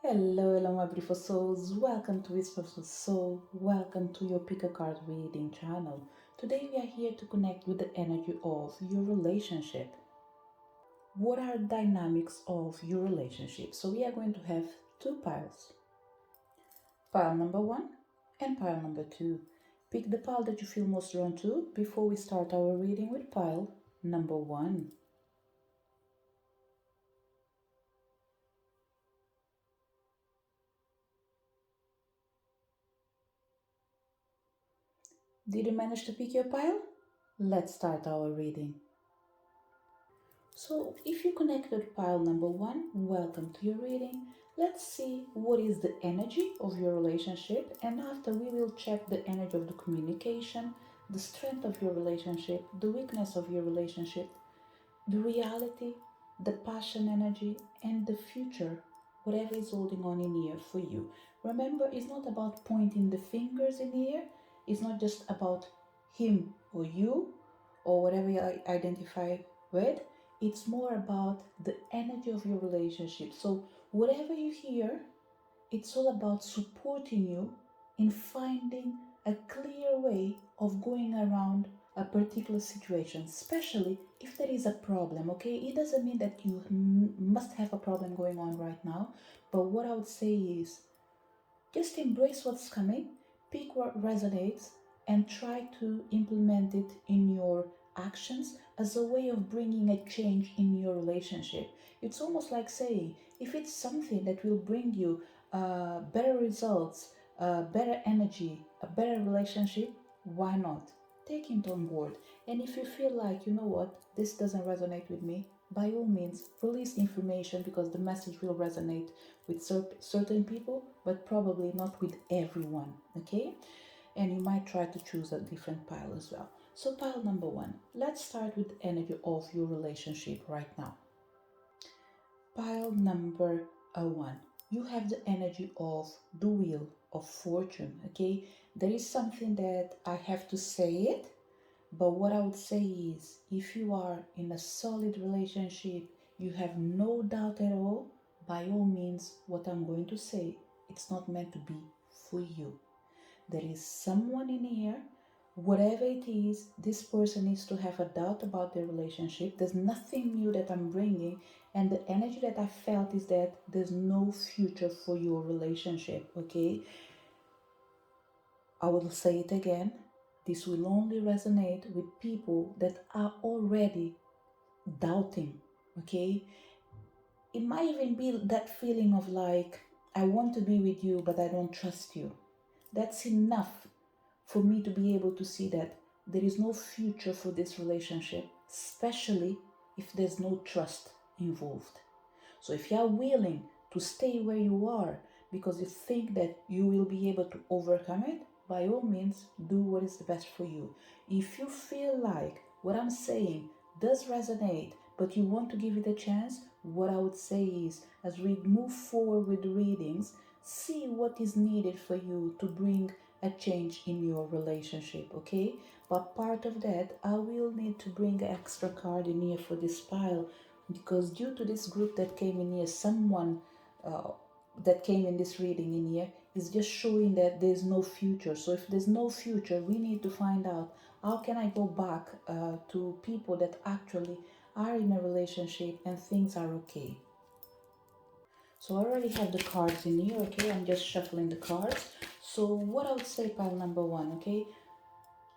Hello, my beautiful souls. Welcome to Whispers of Soul. Welcome to your Pick a Card reading channel. Today we are here to connect with the energy of your relationship. What are the dynamics of your relationship? So we are going to have two piles. Pile number one and pile number two. Pick the pile that you feel most drawn to before we start our reading with pile number one. Did you manage to pick your pile? Let's start our reading. So if you connected pile number one, welcome to your reading. Let's see what is the energy of your relationship, and after we will check the energy of the communication, the strength of your relationship, the weakness of your relationship, the reality, the passion energy, and the future, whatever is holding on in here for you. Remember, it's not about pointing the fingers in here, it's not just about him or you or whatever you identify with. It's more about the energy of your relationship. So, whatever you hear, it's all about supporting you in finding a clear way of going around a particular situation, especially if there is a problem. Okay, it doesn't mean that you must have a problem going on right now, but what I would say is just embrace what's coming, pick what resonates, and try to implement it in your actions as a way of bringing a change in your relationship. It's almost like saying, if it's something that will bring you better results, better energy, a better relationship, why not? Take it on board. And if you feel like, you know what, this doesn't resonate with me, by all means, release the information because the message will resonate with certain people, but probably not with everyone. Okay? And you might try to choose a different pile as well. So, pile number one, let's start with the energy of your relationship right now. Pile number one, you have the energy of the wheel of fortune. Okay? There is something that I have to say it, but what I would say is if you are in a solid relationship, you have no doubt at all, by all means, what I'm going to say, it's not meant to be for you. There is someone in here, whatever it is, this person needs to have a doubt about their relationship. There's nothing new that I'm bringing, and the energy that I felt is that there's no future for your relationship, okay? I will say it again. This will only resonate with people that are already doubting, okay? It might even be that feeling of like, I want to be with you, but I don't trust you. That's enough for me to be able to see that there is no future for this relationship, especially if there's no trust involved. So if you are willing to stay where you are because you think that you will be able to overcome it, by all means, do what is the best for you. If you feel like what I'm saying does resonate, but you want to give it a chance, what I would say is as we move forward with the readings, see what is needed for you to bring a change in your relationship, okay? But part of that, I will need to bring an extra card in here for this pile because due to this group that came in here, someone uh, that came in this reading in here is just showing that there's no future. So if there's no future, we need to find out how can I go back to people that actually are in a relationship and things are okay. So I already have the cards in here, okay? I'm just shuffling the cards. So what I would say, pile number one, okay?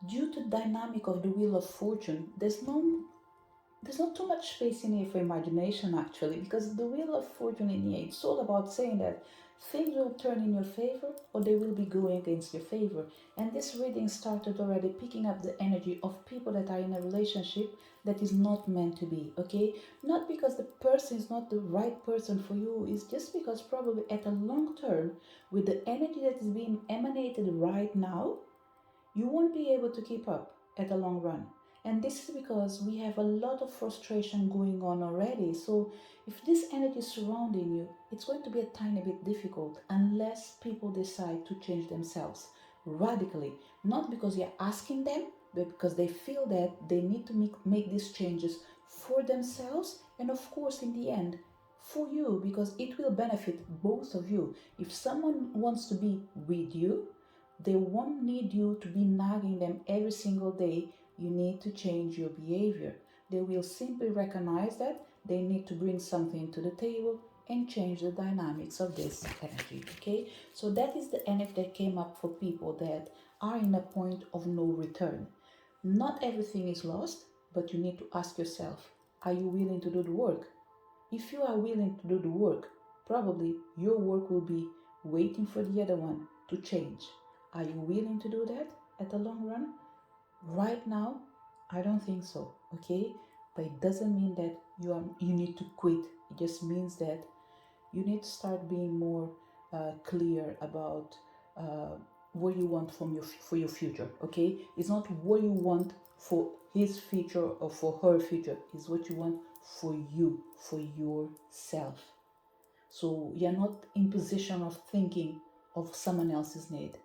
Due to the dynamic of the Wheel of Fortune, there's not too much space in here for imagination actually, because the Wheel of Fortune in here, it's all about saying that things will turn in your favor or they will be going against your favor. And this reading started already picking up the energy of people that are in a relationship that is not meant to be, okay? Not because the person is not the right person for you, it's just because probably at a long term, with the energy that is being emanated right now, you won't be able to keep up at the long run. And this is because we have a lot of frustration going on already. So, if this energy is surrounding you, it's going to be a tiny bit difficult unless people decide to change themselves radically. Not because you're asking them, but because they feel that they need to make these changes for themselves and, of course, in the end, for you, because it will benefit both of you. If someone wants to be with you, they won't need you to be nagging them every single day. You need to change your behavior. They will simply recognize that they need to bring something to the table and change the dynamics of this energy. Okay, so that is the energy that came up for people that are in a point of no return. Not everything is lost, but you need to ask yourself, are you willing to do the work? If you are willing to do the work, probably your work will be waiting for the other one to change. Are you willing to do that at the long run? Right now, I don't think so, okay? But it doesn't mean that you need to quit. It just means that you need to start being more clear about what you want for your future. Okay, it's not what you want for his future or for her future. It's what you want for you, for yourself. So you're not in position of thinking of someone else's need.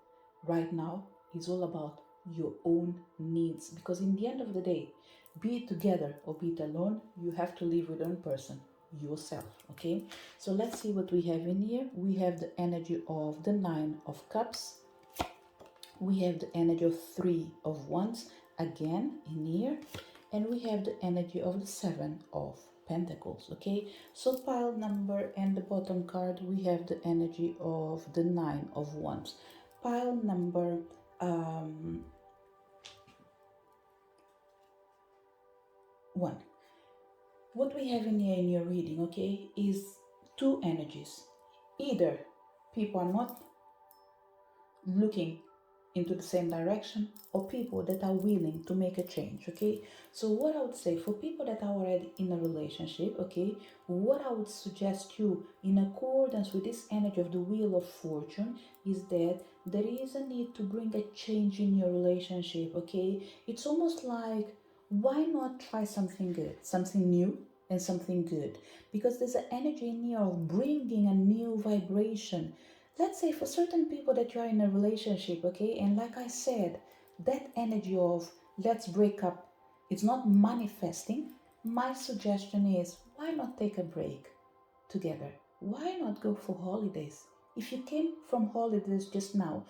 Right now, it's all about your own needs, because in the end of the day, be it together or be it alone, you have to live with one person, yourself. Okay, so let's see what we have in here. We have the energy of the Nine of Cups. We have the energy of Three of Wands again in here, and we have the energy of the Seven of Pentacles. Okay, so pile number and the bottom card, we have the energy of the Nine of Wands. Pile number 1. What we have in here in your reading, okay, is two energies. Either people are not looking into the same direction, or people that are willing to make a change. Okay, so what I would say for people that are already in a relationship, okay, what I would suggest you, in accordance with this energy of the Wheel of Fortune, is that there is a need to bring a change in your relationship. Okay, it's almost like, why not try something good, something new and something good? Because there's an energy in here of bringing a new vibration. Let's say for certain people that you are in a relationship, okay, and like I said, that energy of let's break up, it's not manifesting. My suggestion is, why not take a break together? Why not go for holidays? If you came from holidays just now,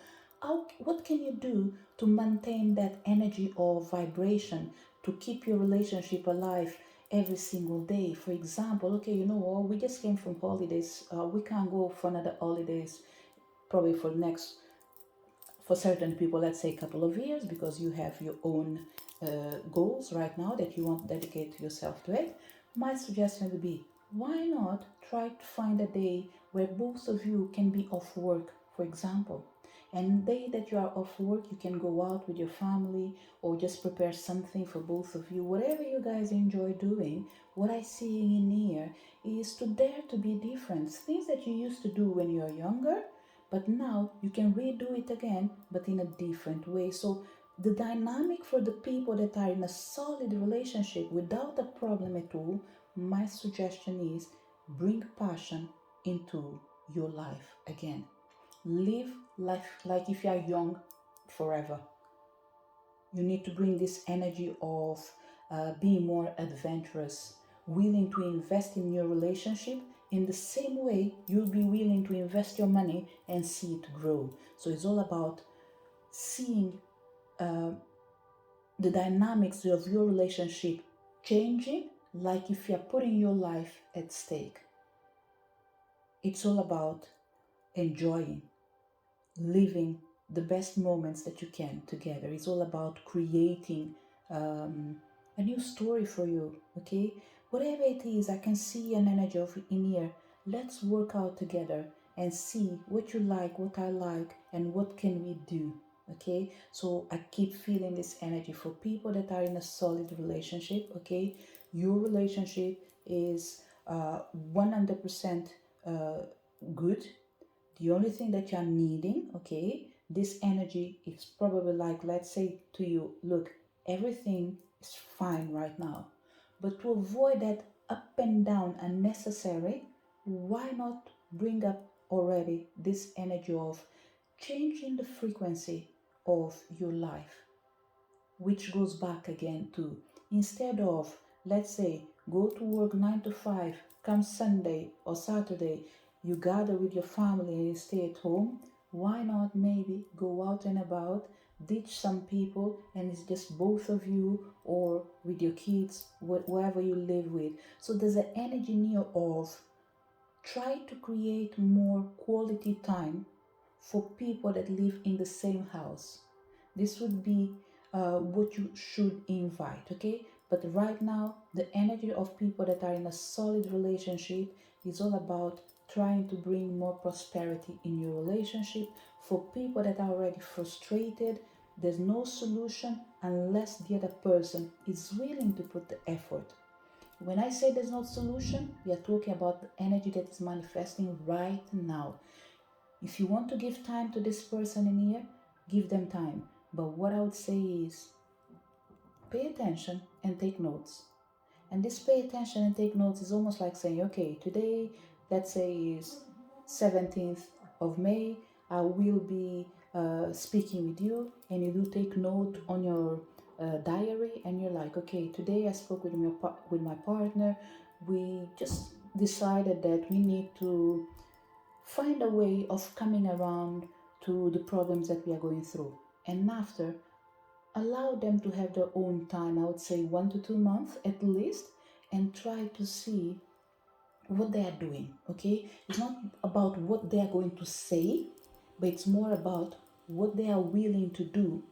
what can you do to maintain that energy of vibration, to keep your relationship alive every single day? For example, okay, you know what, we just came from holidays, we can't go for another holidays probably for certain people, let's say a couple of years, because you have your own goals right now that you want to dedicate yourself to it. My suggestion would be, why not try to find a day where both of you can be off work, for example, and the day that you are off work, you can go out with your family or just prepare something for both of you, whatever you guys enjoy doing. What I see in here is to dare to be different, things that you used to do when you're younger, but now you can redo it again, but in a different way. So the dynamic for the people that are in a solid relationship without a problem at all, my suggestion is, bring passion into your life again. Live life like if you are young forever. You need to bring this energy of being more adventurous, willing to invest in your relationship in the same way you'll be willing to invest your money and see it grow. So it's all about seeing the dynamics of your relationship changing, like if you're putting your life at stake. It's all about enjoying, living the best moments that you can together. It's all about creating a new story for you. Okay, whatever it is, I can see an energy of in here. Let's work out together and see what you like, what I like, and what can we do. Okay, so I keep feeling this energy for people that are in a solid relationship. Okay, your relationship is 100% good. The only thing that you're needing, okay, this energy is probably like, let's say to you, look, everything is fine right now. But to avoid that up and down unnecessary, why not bring up already this energy of changing the frequency of your life, which goes back again to, instead of, let's say, go to work 9 to 5, come Sunday or Saturday, you gather with your family and you stay at home. Why not maybe go out and about, ditch some people, and it's just both of you or with your kids, whoever you live with. So there's an energy near of try to create more quality time for people that live in the same house. This would be what you should invite, okay? But right now, the energy of people that are in a solid relationship is all about trying to bring more prosperity in your relationship. For people that are already frustrated, there's no solution unless the other person is willing to put the effort. When I say there's no solution, we are talking about the energy that is manifesting right now. If you want to give time to this person in here, give them time. But what I would say is pay attention and take notes. And this pay attention and take notes is almost like saying, okay, today, let's say is 17th of May, I will be speaking with you, and you do take note on your diary, and you're like, okay, today I spoke with my partner. We just decided that we need to find a way of coming around to the problems that we are going through. And after, allow them to have their own time, I would say 1 to 2 months at least, and try to see what they are doing. Okay, it's not about what they are going to say, but it's more about what they are willing to do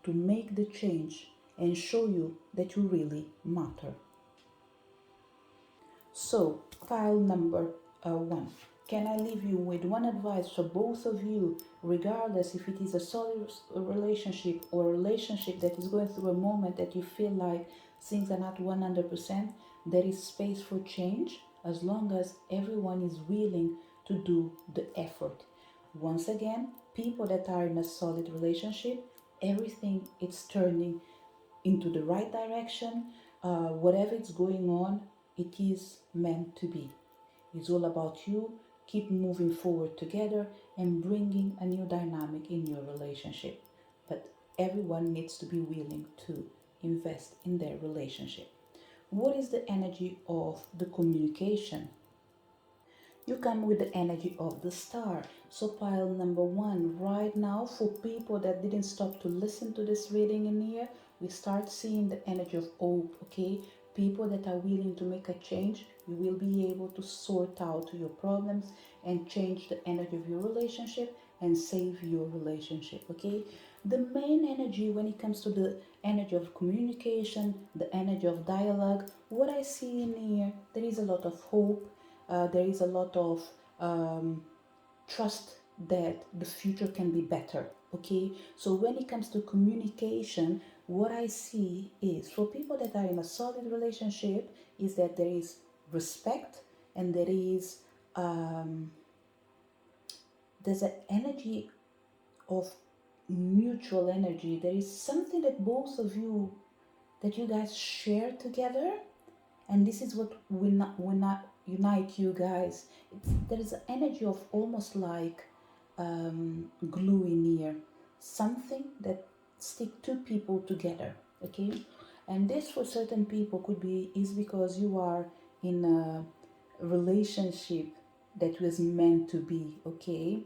to make the change and show you that you really matter. So, file number 1. Can I leave you with one advice for both of you, regardless if it is a solid relationship or a relationship that is going through a moment that you feel like things are not 100%? There is space for change as long as everyone is willing to do the effort. Once again, people that are in a solid relationship, everything is turning into the right direction. Whatever is going on, it is meant to be. It's all about you keep moving forward together and bringing a new dynamic in your relationship. But everyone needs to be willing to invest in their relationship. What is the energy of the communication? You come with the energy of the star. So pile number 1 right now, for people that didn't stop to listen to this reading in here, we start seeing the energy of hope. Okay, people that are willing to make a change, you will be able to sort out your problems and change the energy of your relationship and save your relationship. Okay, the main energy when it comes to the energy of communication, the energy of dialogue, what I see in here, there is a lot of hope. There is a lot of trust that the future can be better. Okay, so when it comes to communication, what I see is for people that are in a solid relationship is that there is respect, and there's an energy of mutual energy. There is something that both of you, that you guys share together, and this is what will not unite you guys. There is an energy of almost like glue in here, something that stick two people together. Okay, and this for certain people could be is because you are in a relationship that was meant to be. Okay,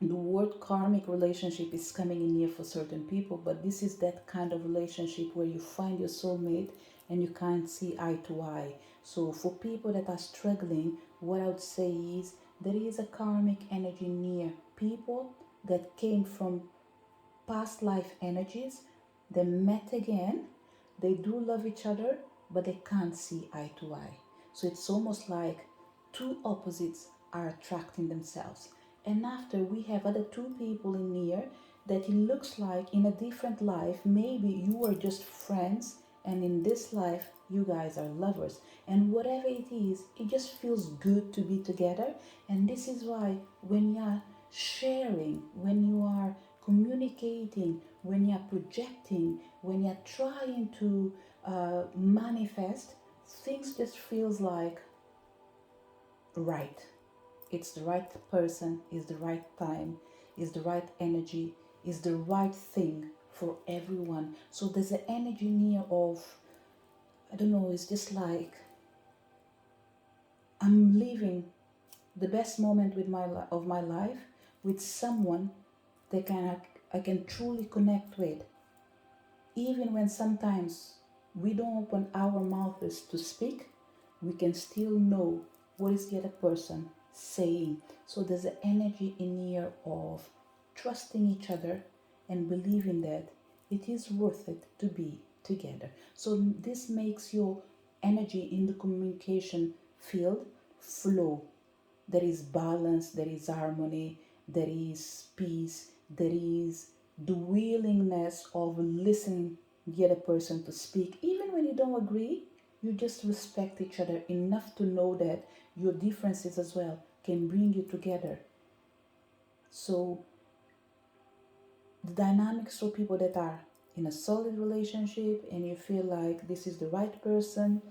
the word karmic relationship is coming in here for certain people, but this is that kind of relationship where you find your soulmate and you can't see eye to eye. So for people that are struggling, what I would say is there is a karmic energy near people that came from past life energies. They met again, they do love each other, but they can't see eye to eye. So it's almost like two opposites are attracting themselves. And after, we have other two people in here that it looks like in a different life, maybe you were just friends, and in this life you guys are lovers. And whatever it is, it just feels good to be together. And this is why when you are sharing, when you are communicating, when you're projecting, when you're trying to manifest, things just feels like right. It's the right person, is the right time, is the right energy, is the right thing for everyone. So there's an energy near of I don't know, it's just like I'm living the best moment of my life with someone that I can truly connect with. Even when sometimes we don't open our mouths to speak, we can still know what is the other person saying. So there's an energy in here of trusting each other and believing that it is worth it to be together. So this makes your energy in the communication field flow. There is balance, there is harmony, there is peace, there is the willingness of listening the other person to speak. Even when you don't agree, you just respect each other enough to know that your differences as well can bring you together. So the dynamics for people that are in a solid relationship and you feel like this is the right person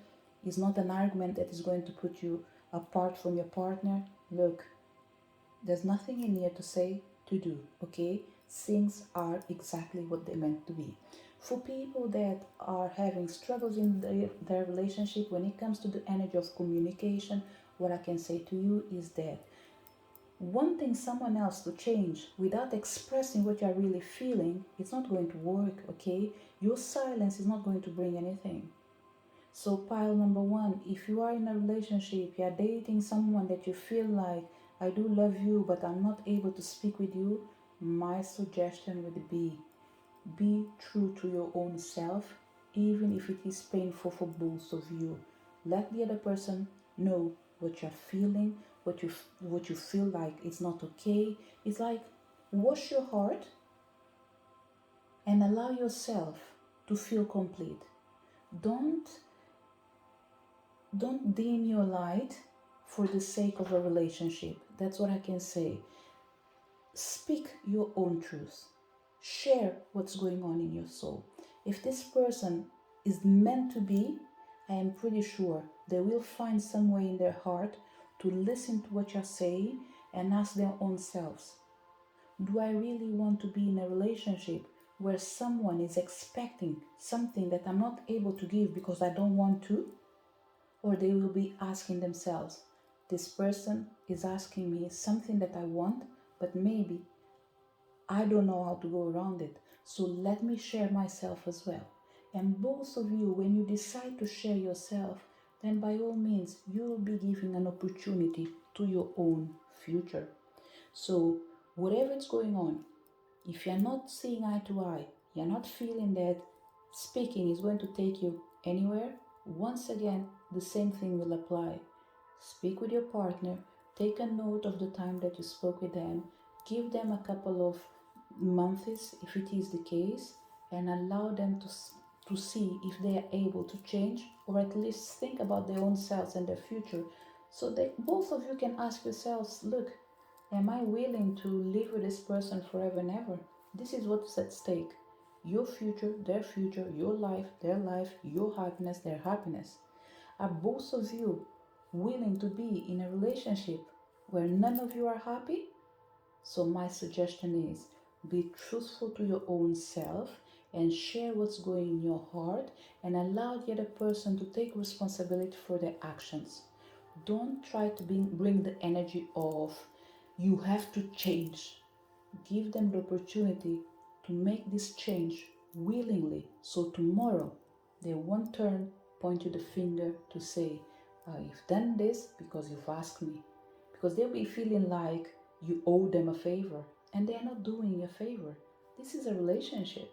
is not an argument that is going to put you apart from your partner. Look, there's nothing in here to say, to do, okay? Things are exactly what they're meant to be. For people that are having struggles in their relationship when it comes to the energy of communication, what I can say to you is that wanting someone else to change without expressing what you're really feeling, it's not going to work, okay? Your silence is not going to bring anything. So, pile number one, if you are in a relationship, you're dating someone that you feel like, I do love you, but I'm not able to speak with you, my suggestion would be true to your own self, even if it is painful for both of you. Let the other person know what you're feeling, what you feel like it's not okay. It's like wash your heart and allow yourself to feel complete. Don't don't dim your light for the sake of a relationship. That's what I can say. Speak your own truth. Share what's going on in your soul. If this person is meant to be, I am pretty sure they will find some way in their heart to listen to what you're saying and ask their own selves, do I really want to be in a relationship where someone is expecting something that I'm not able to give because I don't want to? Or they will be asking themselves, this person is asking me something that I want, but maybe I don't know how to go around it. So let me share myself as well. And both of you, when you decide to share yourself, then by all means, you'll be giving an opportunity to your own future. So, whatever is going on, if you're not seeing eye to eye, you're not feeling that speaking is going to take you anywhere, once again, the same thing will apply. Speak with your partner, take a note of the time that you spoke with them, give them a couple of months if it is the case, and allow them to see if they are able to change or at least think about their own selves and their future so that both of you can ask yourselves, look, am I willing to live with this person forever and ever? This is what's at stake. Your future, your life, their life, your happiness, their happiness. Are both of you willing to be in a relationship where none of you are happy? So, my suggestion is be truthful to your own self and share what's going in your heart and allow the other person to take responsibility for their actions. Don't try to bring the energy of you have to change. Give them the opportunity to make this change willingly so tomorrow they won't point you the finger to say, you've done this because you've asked me. Because they'll be feeling like you owe them a favor and they're not doing you a favor. This is a relationship.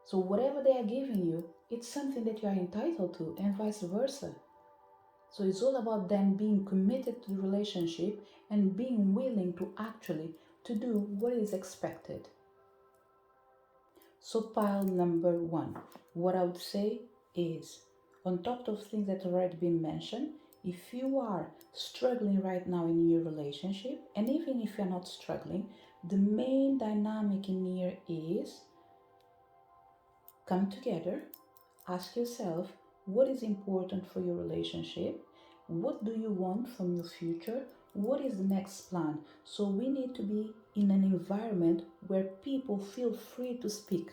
So whatever they are giving you, it's something that you are entitled to and vice versa. So it's all about them being committed to the relationship and being willing to actually to do what is expected. So pile number one, what I would say is, on top of things that have already been mentioned, if you are struggling right now in your relationship, and even if you're not struggling, the main dynamic in here is come together, ask yourself what is important for your relationship, what do you want from your future, what is the next plan. So we need to be in an environment where people feel free to speak.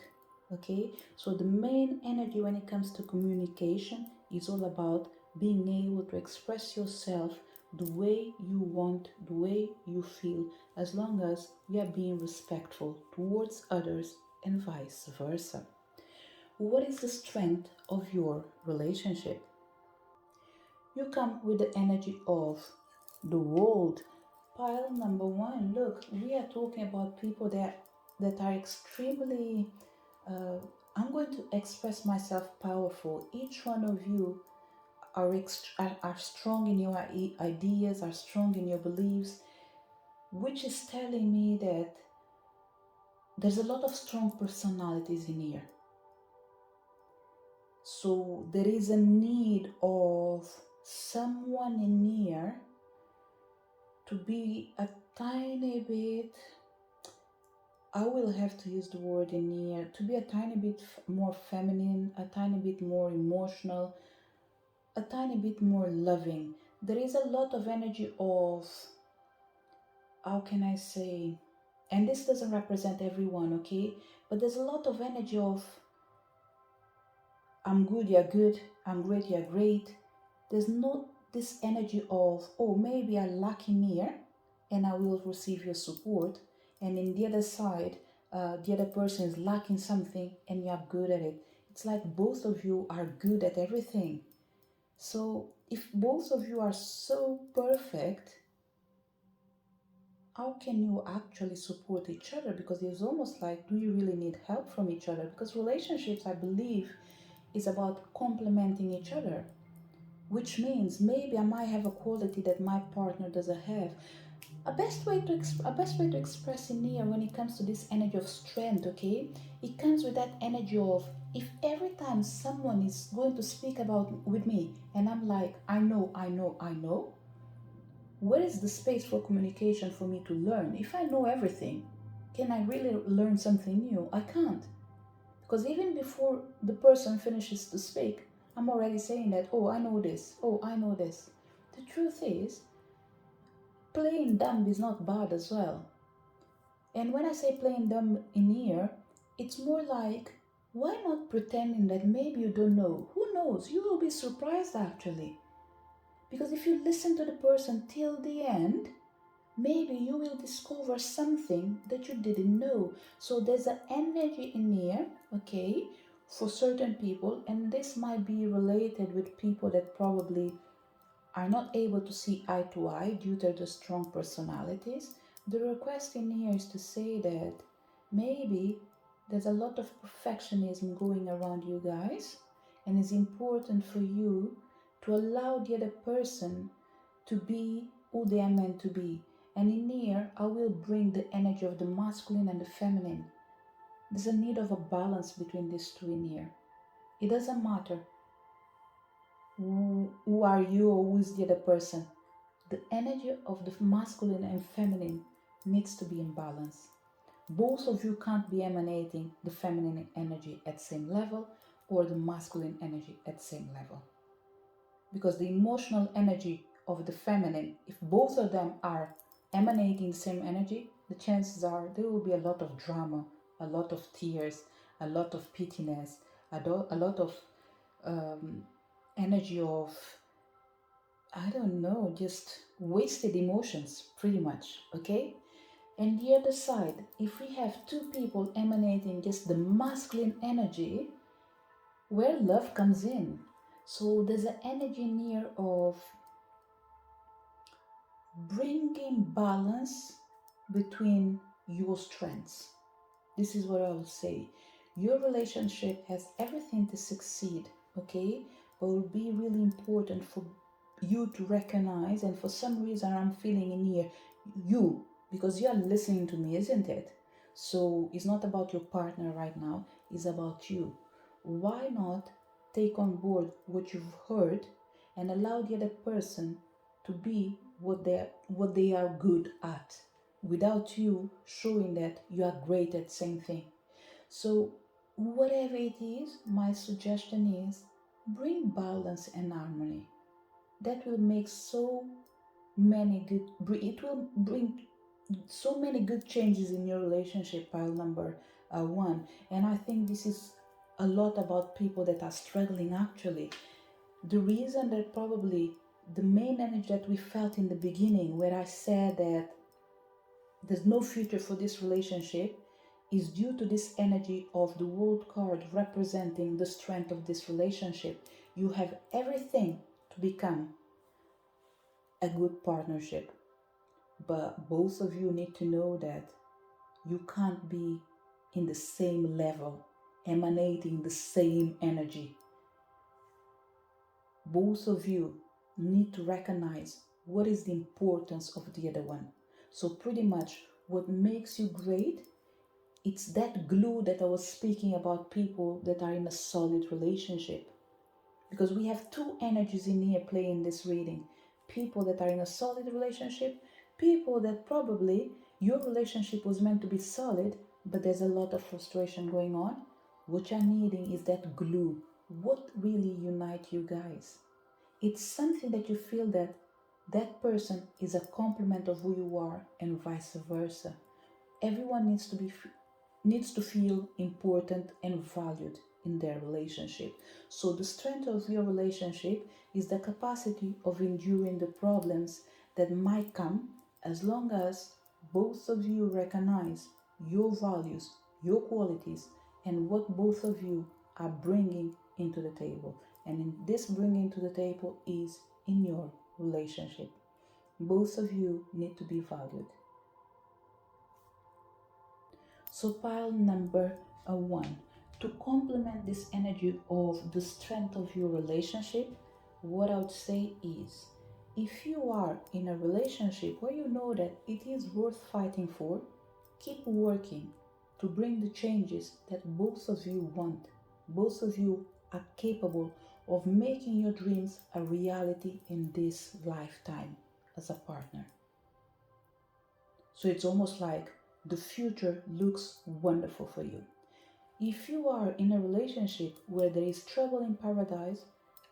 Okay, so the main energy when it comes to communication is all about being able to express yourself the way you want, the way you feel, as long as you are being respectful towards others and vice versa. What is the strength of your relationship? You come with the energy of the world. Pile number one. Look, we are talking about people that are extremely. Uh, I'm going to express myself powerful. Each one of you are strong in your ideas, are strong in your beliefs, which is telling me that there's a lot of strong personalities in here. So there is a need of someone in here to be a tiny bit, I will have to use the word in here, to be a tiny bit more feminine, a tiny bit more emotional, a tiny bit more loving. There is a lot of energy of, how can I say, and this doesn't represent everyone, okay? But there's a lot of energy of, I'm good, you're good, I'm great, you're great. There's not this energy of, oh, maybe I lack in here and I will receive your support. And in the other side, the other person is lacking something and you're good at it. It's like both of you are good at everything. So if both of you are so perfect, how can you actually support each other? Because it's almost like, do you really need help from each other? Because relationships, I believe, is about complementing each other, which means maybe I might have a quality that my partner doesn't have. A best way to express in here when it comes to this energy of strength, okay, it comes with that energy of, if every time someone is going to speak about with me and I'm like, I know, where is the space for communication for me to learn? If I know everything, can I really learn something new? I can't. Because even before the person finishes to speak, I'm already saying that, oh, I know this, oh, I know this. The truth is, playing dumb is not bad as well. And when I say playing dumb in here, it's more like, why not pretending that maybe you don't know? Who knows? You will be surprised actually. Because if you listen to the person till the end, maybe you will discover something that you didn't know. So there's an energy in here, okay, for certain people, and this might be related with people that probably are not able to see eye to eye due to the strong personalities. The request in here is to say that maybe there's a lot of perfectionism going around you guys, and it's important for you to allow the other person to be who they are meant to be. And in here, I will bring the energy of the masculine and the feminine. There's a need of a balance between these two in here. It doesn't matter who are you or who is the other person. The energy of the masculine and feminine needs to be in balance. Both of you can't be emanating the feminine energy at same level or the masculine energy at same level. Because the emotional energy of the feminine, if both of them are emanating the same energy, the chances are there will be a lot of drama, a lot of tears, a lot of pittiness, a lot of um, energy of, I don't know, just wasted emotions, pretty much, okay? And the other side, if we have two people emanating just the masculine energy, where love comes in. So there's an energy in here of bringing balance between your strengths. This is what I will say. Your relationship has everything to succeed, okay? But it will be really important for you to recognize, and for some reason I'm feeling in here, you, because you are listening to me, isn't it? So it's not about your partner right now, it's about you. Why not take on board what you've heard and allow the other person to be what they are good at, without you showing that you are great at same thing. So whatever it is, my suggestion is bring balance and harmony. That will make so many good, it will bring so many good changes in your relationship, pile number one. And I think this is a lot about people that are struggling actually. The reason that probably the main energy that we felt in the beginning, where I said that there's no future for this relationship, is due to this energy of the World card representing the strength of this relationship. You have everything to become a good partnership, but both of you need to know that you can't be in the same level, emanating the same energy. Both of you need to recognize what is the importance of the other one. So pretty much what makes you great, it's that glue that I was speaking about, people that are in a solid relationship. Because we have two energies in here playing this reading. People that are in a solid relationship, people that probably your relationship was meant to be solid, but there's a lot of frustration going on. What you're needing is that glue. What really unites you guys? It's something that you feel that that person is a complement of who you are, and vice versa. Everyone needs to feel important and valued in their relationship. So the strength of your relationship is the capacity of enduring the problems that might come, as long as both of you recognize your values, your qualities, and what both of you are bringing into the table. And in this bringing to the table is in your relationship. Both of you need to be valued. So pile number one, to complement this energy of the strength of your relationship, what I would say is, if you are in a relationship where you know that it is worth fighting for, keep working to bring the changes that both of you want. Both of you are capable of making your dreams a reality in this lifetime as a partner. So it's almost like the future looks wonderful for you. If you are in a relationship where there is trouble in paradise,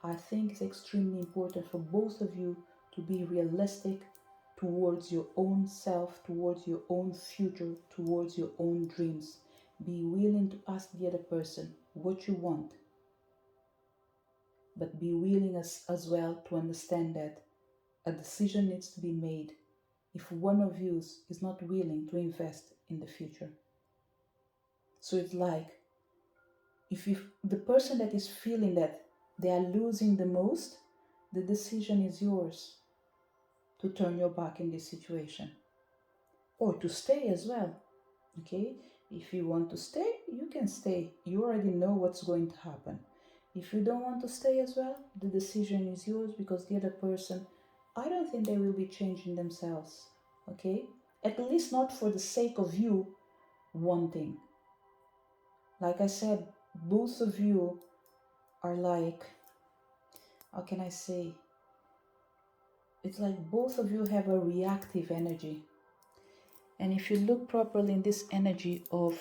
I think it's extremely important for both of you to be realistic towards your own self, towards your own future, towards your own dreams. Be willing to ask the other person what you want, but be willing as well to understand that a decision needs to be made if one of you is not willing to invest in the future. So it's like, if the person that is feeling that they are losing the most, the decision is yours to turn your back in this situation or to stay as well. Okay, if you want to stay, you can stay. You already know what's going to happen. If you don't want to stay as well, the decision is yours, because the other person, I don't think they will be changing themselves. Okay, at least not for the sake of you wanting. Like I said, both of you are like, how can I say? It's like both of you have a reactive energy. And if you look properly in this energy of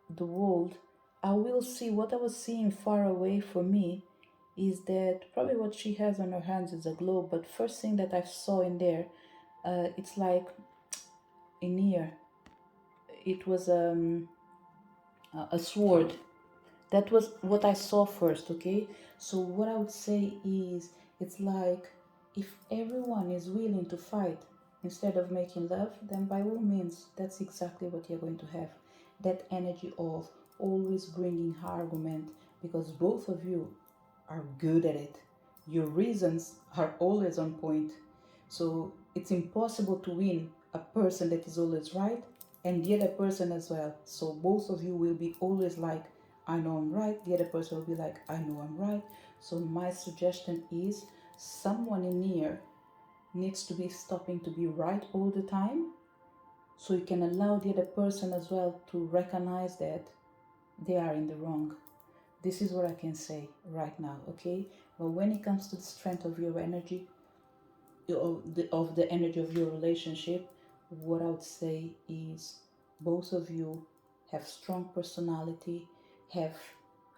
the world, I will see what I was seeing far away from me is that probably what she has on her hands is a globe. But first thing that I saw in there, it's like in here, it was a sword. That was what I saw first, okay? So what I would say is, it's like, if everyone is willing to fight instead of making love, then by all means, that's exactly what you're going to have. That energy of always bringing argument, because both of you are good at it. Your reasons are always on point. So it's impossible to win a person that is always right and the other person as well. So both of you will be always like, I know I'm right. The other person will be like, I know I'm right. So my suggestion is, someone in here needs to be stopping to be right all the time, so you can allow the other person as well to recognize that they are in the wrong. This is what I can say right now, okay? But when it comes to the strength of your energy, of the energy of your relationship, what I would say is, both of you have strong personality, have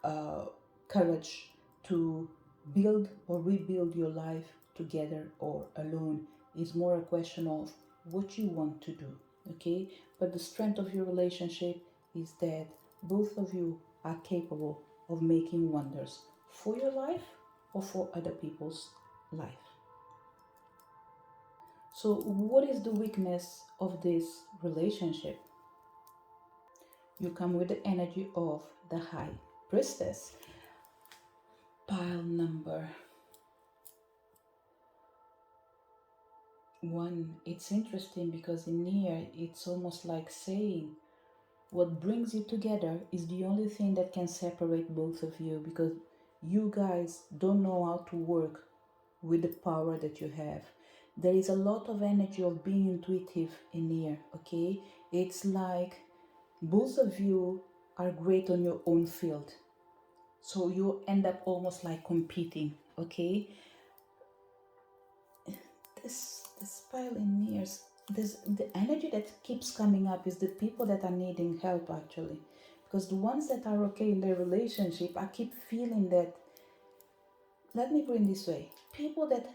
uh, courage to build or rebuild your life together or alone. It's more a question of what you want to do, okay? But the strength of your relationship is that both of you are capable of making wonders for your life or for other people's life. So, what is the weakness of this relationship? You come with the energy of the High Priestess. Pile number 1. It's interesting because in here it's almost like saying what brings you together is the only thing that can separate both of you, because you guys don't know how to work with the power that you have. There is a lot of energy of being intuitive in here, okay? It's like both of you are great on your own field. So you end up almost like competing, okay? This pile in here, the energy that keeps coming up is the people that are needing help actually. Because the ones that are okay in their relationship, I keep feeling that, let me put it this way, people that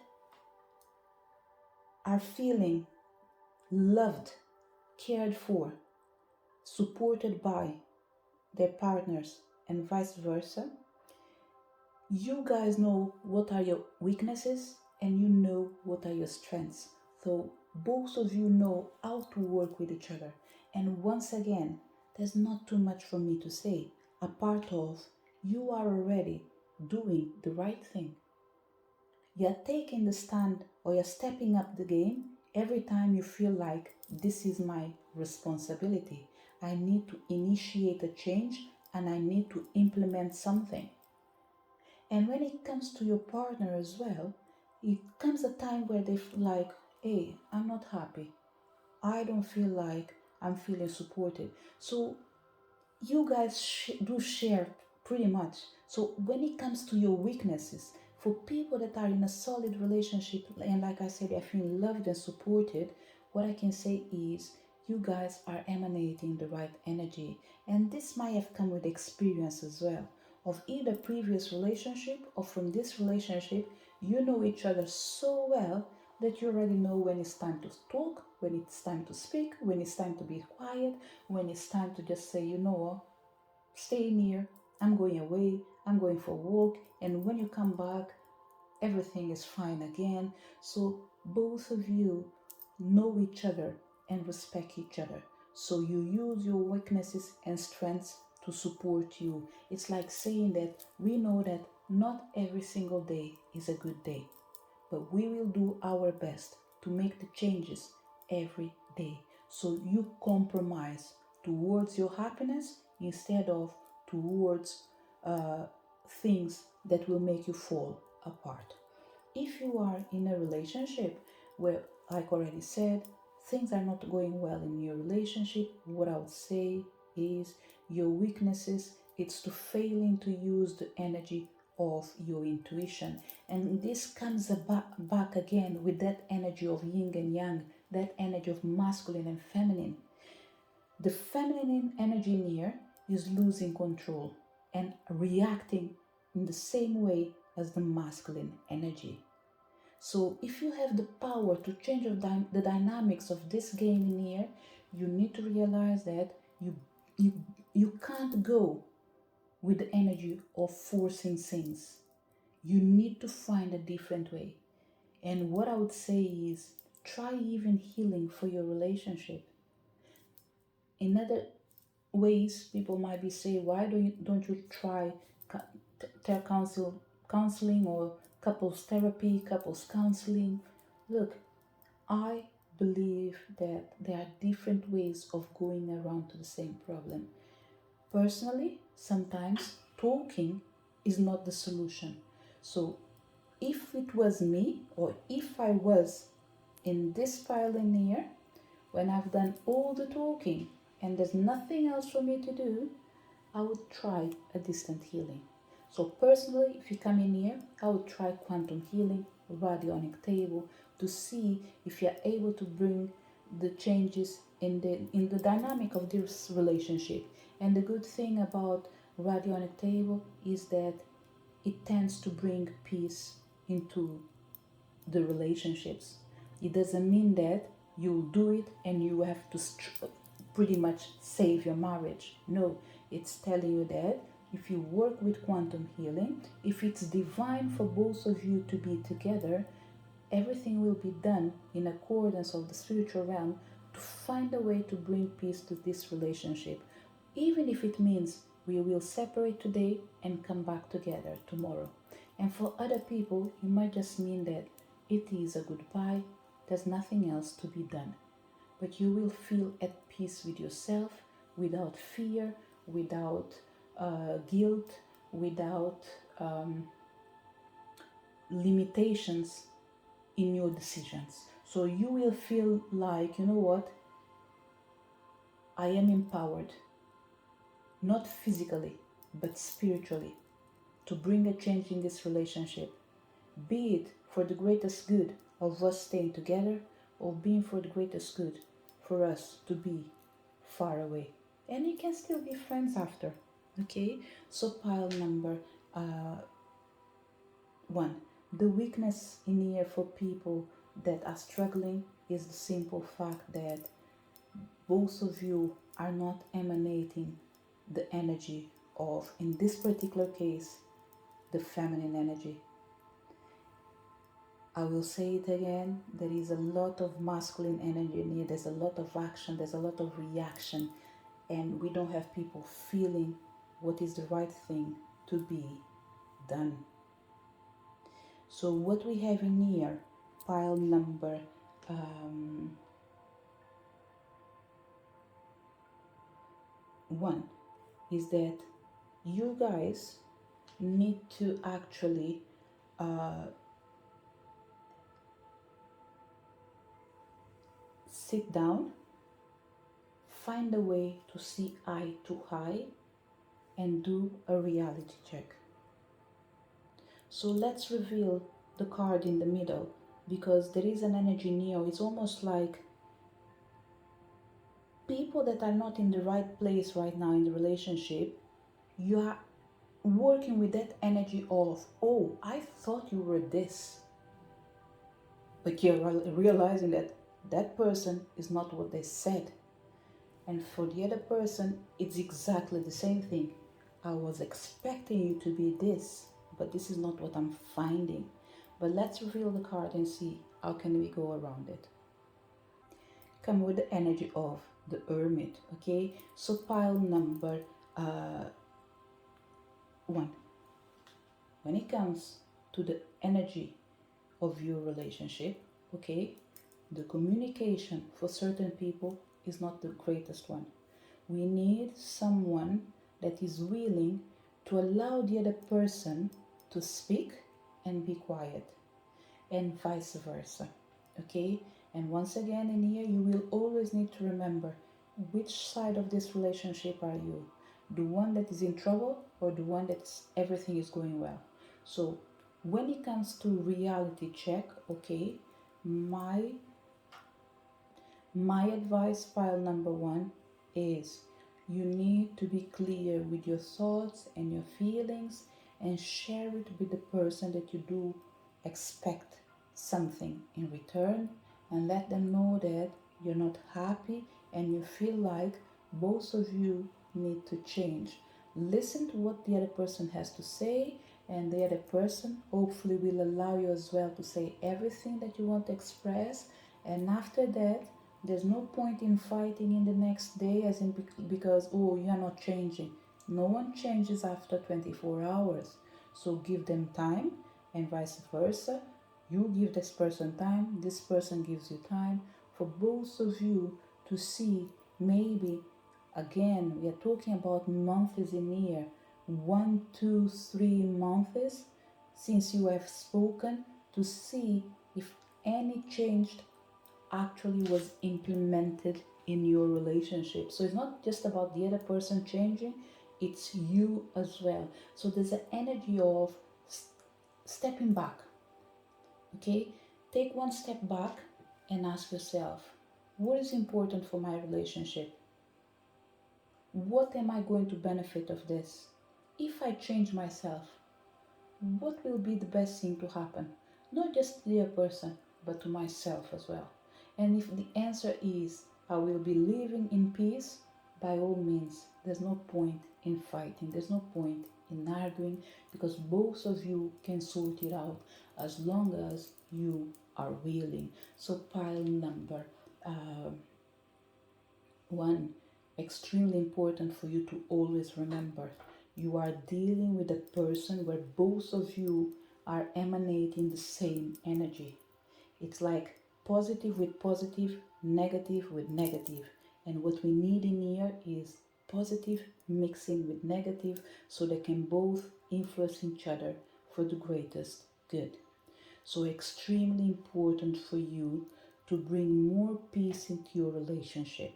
are feeling loved, cared for, supported by their partners, and vice versa, you guys know what are your weaknesses and you know what are your strengths. So both of you know how to work with each other. And once again, there's not too much for me to say, apart of you are already doing the right thing. You're taking the stand or you're stepping up the game every time you feel like this is my responsibility. I need to initiate a change and I need to implement something. And when it comes to your partner as well, it comes a time where they feel like, hey, I'm not happy. I don't feel like I'm feeling supported. So you guys do share pretty much. So when it comes to your weaknesses, for people that are in a solid relationship, and like I said, I feel loved and supported, what I can say is you guys are emanating the right energy. And this might have come with experience as well of either previous relationship or from this relationship. You know each other so well that you already know when it's time to talk, when it's time to speak, when it's time to be quiet, when it's time to just say, you know what, stay near, I'm going away, I'm going for a walk, and when you come back, everything is fine again. So both of you know each other and respect each other. So you use your weaknesses and strengths to support you. It's like saying that we know that not every single day is a good day, but we will do our best to make the changes every day. So you compromise towards your happiness instead of towards things that will make you fall apart. If you are in a relationship where, like already said, things are not going well in your relationship, what I would say is your weaknesses, it's to failing to use the energy of your intuition. And this comes back again with that energy of yin and yang, that energy of masculine and feminine. The feminine energy in here is losing control and reacting in the same way as the masculine energy. So if you have the power to change the dynamics of this game in here, you need to realize that you you can't go with the energy of forcing things. You need to find a different way. And what I would say is try even healing for your relationship. In other ways, people might be saying, why don't you try counseling or couples therapy, couples counseling? Look, I believe that there are different ways of going around to the same problem. Personally, sometimes talking is not the solution. So if it was me, or if I was in this pile in here, when I've done all the talking and there's nothing else for me to do, I would try a distant healing. So personally, if you come in here, I would try quantum healing, radionic table, to see if you're able to bring the changes in the dynamic of this relationship. And the good thing about radionic table is that it tends to bring peace into the relationships. It doesn't mean that you'll do it and you have to pretty much save your marriage. No, It's telling you that if you work with quantum healing, if it's divine for both of you to be together, everything will be done in accordance of the spiritual realm to find a way to bring peace to this relationship, even if it means we will separate today and come back together tomorrow. And for other people, it might just mean that it is a goodbye, there's nothing else to be done. But you will feel at peace with yourself, without fear, without guilt, without limitations in your decisions. So you will feel like, you know what, I am empowered, not physically, but spiritually, to bring a change in this relationship, be it for the greatest good of us staying together, or being for the greatest good for us to be far away. And you can still be friends after. Okay, so pile number 1. The weakness in here for people that are struggling is the simple fact that both of you are not emanating the energy of, in this particular case, the feminine energy. I will say it again, there is a lot of masculine energy in here, there's a lot of action, there's a lot of reaction, and we don't have people feeling what is the right thing to be done. So what we have in here, pile number 1, is that you guys need to actually sit down, find a way to see eye to eye, and do a reality check. So let's reveal the card in the middle, because there is an energy Neo. It's almost like people that are not in the right place right now in the relationship, you are working with that energy of, oh, I thought you were this. But you're realizing that that person is not what they said. And for the other person, it's exactly the same thing. I was expecting you to be this, but this is not what I'm finding. But let's reveal the card and see how can we go around it. Come with the energy of the Hermit, okay? So pile number 1. When it comes to the energy of your relationship, okay, the communication for certain people is not the greatest one. We need someone that is willing to allow the other person to speak and be quiet, and vice versa. Okay? And once again, in here, you will always need to remember which side of this relationship are you? The one that is in trouble, or the one that everything is going well? So, when it comes to reality check, okay, my advice, pile number 1, is you need to be clear with your thoughts and your feelings, and share it with the person that you do expect something in return, and let them know that you're not happy and you feel like both of you need to change. Listen to what the other person has to say, and the other person hopefully will allow you as well to say everything that you want to express. And after that, there's no point in fighting in the next day, as in because, oh, you're not changing. No one changes after 24 hours. So give them time, and vice versa. You give this person time, this person gives you time, for both of you to see, maybe, again, we are talking about months in here, 1, 2, 3 months since you have spoken, to see if any change actually was implemented in your relationship. So it's not just about the other person changing, it's you as well. So there's an energy of stepping back. Okay, take one step back and ask yourself, what is important for my relationship? What am I going to benefit of this? If I change myself, what will be the best thing to happen? Not just to the other person, but to myself as well. And if the answer is I will be living in peace, by all means, there's no point in fighting. There's no point in arguing because both of you can sort it out as long as you are willing. So pile number one, extremely important for you to always remember. You are dealing with a person where both of you are emanating the same energy. It's like positive with positive, negative with negative. And what we need in here is positive mixing with negative so they can both influence each other for the greatest good. So extremely important for you to bring more peace into your relationship.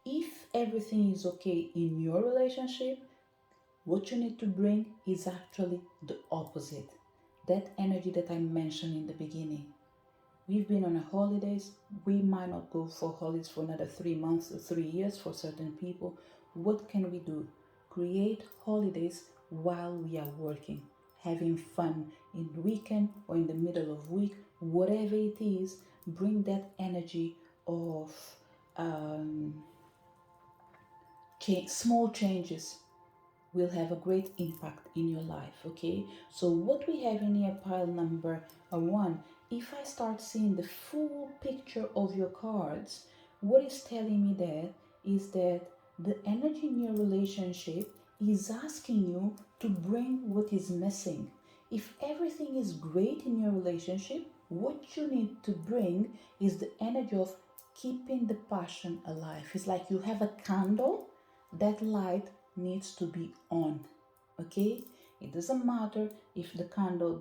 If everything is okay in your relationship, what you need to bring is actually the opposite. That energy that I mentioned in the beginning. We've been on a holidays. We might not go for holidays for another 3 months or 3 years for certain people. What can we do? Create holidays while we are working, having fun in the weekend or in the middle of week, whatever it is. Bring that energy of small changes will have a great impact in your life. Okay, so what we have in here, pile number one, if I start seeing the full picture of your cards, what is telling me that is that the energy in your relationship is asking you to bring what is missing. If everything is great in your relationship, what you need to bring is the energy of keeping the passion alive. It's like you have a candle, that light needs to be on. Okay, it doesn't matter if the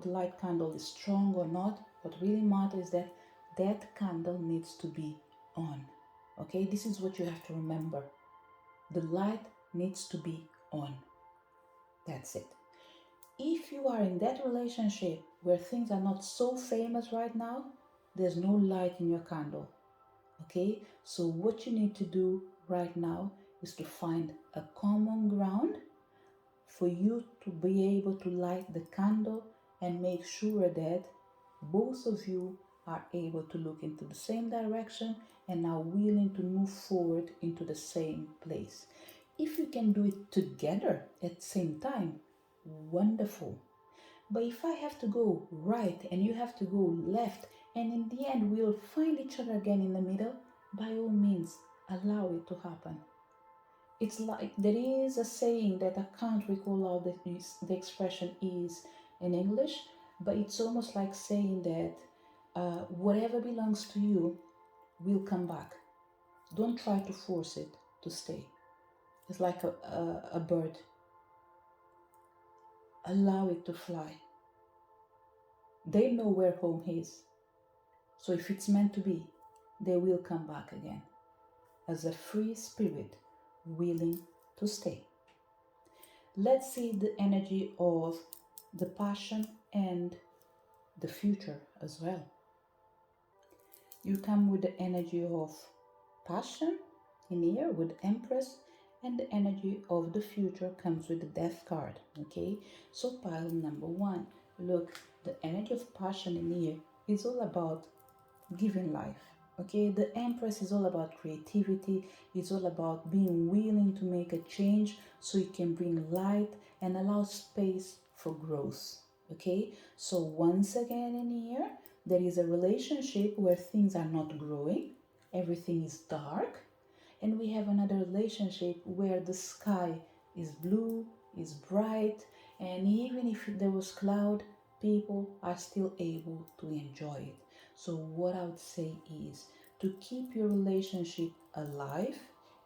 light candle is strong or not. What really matters is that that candle needs to be on. Okay, this is what you have to remember. The light needs to be on. That's it. If you are in that relationship where things are not so famous right now, there's no light in your candle. Okay, so what you need to do right now is to find a common ground for you to be able to light the candle and make sure that both of you are able to look into the same direction and are willing to move forward into the same place. If you can do it together at the same time, wonderful. But if I have to go right and you have to go left, and in the end we'll find each other again in the middle, by all means, allow it to happen. It's like there is a saying that I can't recall how the expression is in English, but it's almost like saying that whatever belongs to you will come back. Don't try to force it to stay. It's like a bird. Allow it to fly. They know where home is. So if it's meant to be, they will come back again as a free spirit willing to stay. Let's see the energy of the passion and the future as well. You come with the energy of passion in here with Empress, and the energy of the future comes with the Death card. Okay, so pile number one, look, the energy of passion in here is all about giving life. Okay, the Empress is all about creativity. It's all about being willing to make a change so you can bring light and allow space for growth. Okay, so once again in here, there is a relationship where things are not growing, everything is dark, and we have another relationship where the sky is blue, is bright, and even if there was cloud, people are still able to enjoy it. So what I would say is, to keep your relationship alive,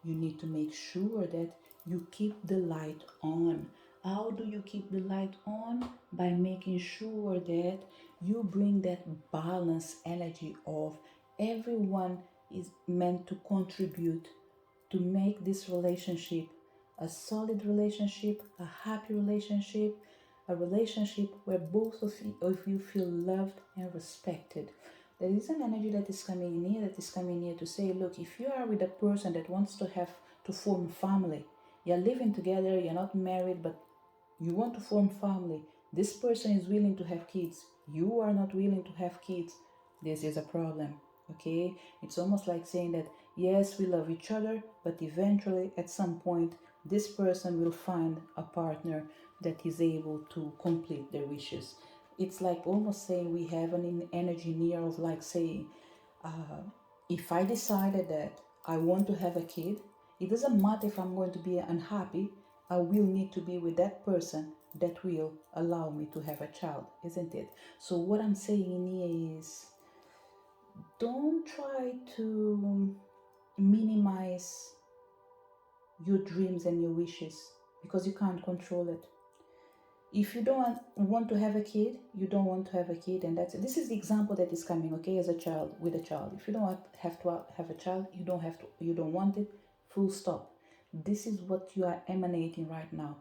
you need to make sure that you keep the light on. How do you keep the light on? By making sure that you bring that balanced energy of everyone is meant to contribute to make this relationship a solid relationship, a happy relationship, a relationship where both of you feel loved and respected. There is an energy that is coming in here, to say, look, if you are with a person that wants to form family, you're living together, you're not married, but you want to form family, this person is willing to have kids, you are not willing to have kids, this is a problem. Okay, it's almost like saying that yes, we love each other, but eventually at some point This person will find a partner that is able to complete their wishes. It's like almost saying we have an energy near of like saying, if I decided that I want to have a kid, it doesn't matter if I'm going to be unhappy, I will need to be with that person that will allow me to have a child, isn't it? So what I'm saying in here is, don't try to minimize your dreams and your wishes because you can't control it. If you don't want to have a kid, you don't want to have a kid, and that's it. This is the example that is coming, okay, as a child, with a child. If you don't have to have a child, you don't want it, full stop. This is what you are emanating right now.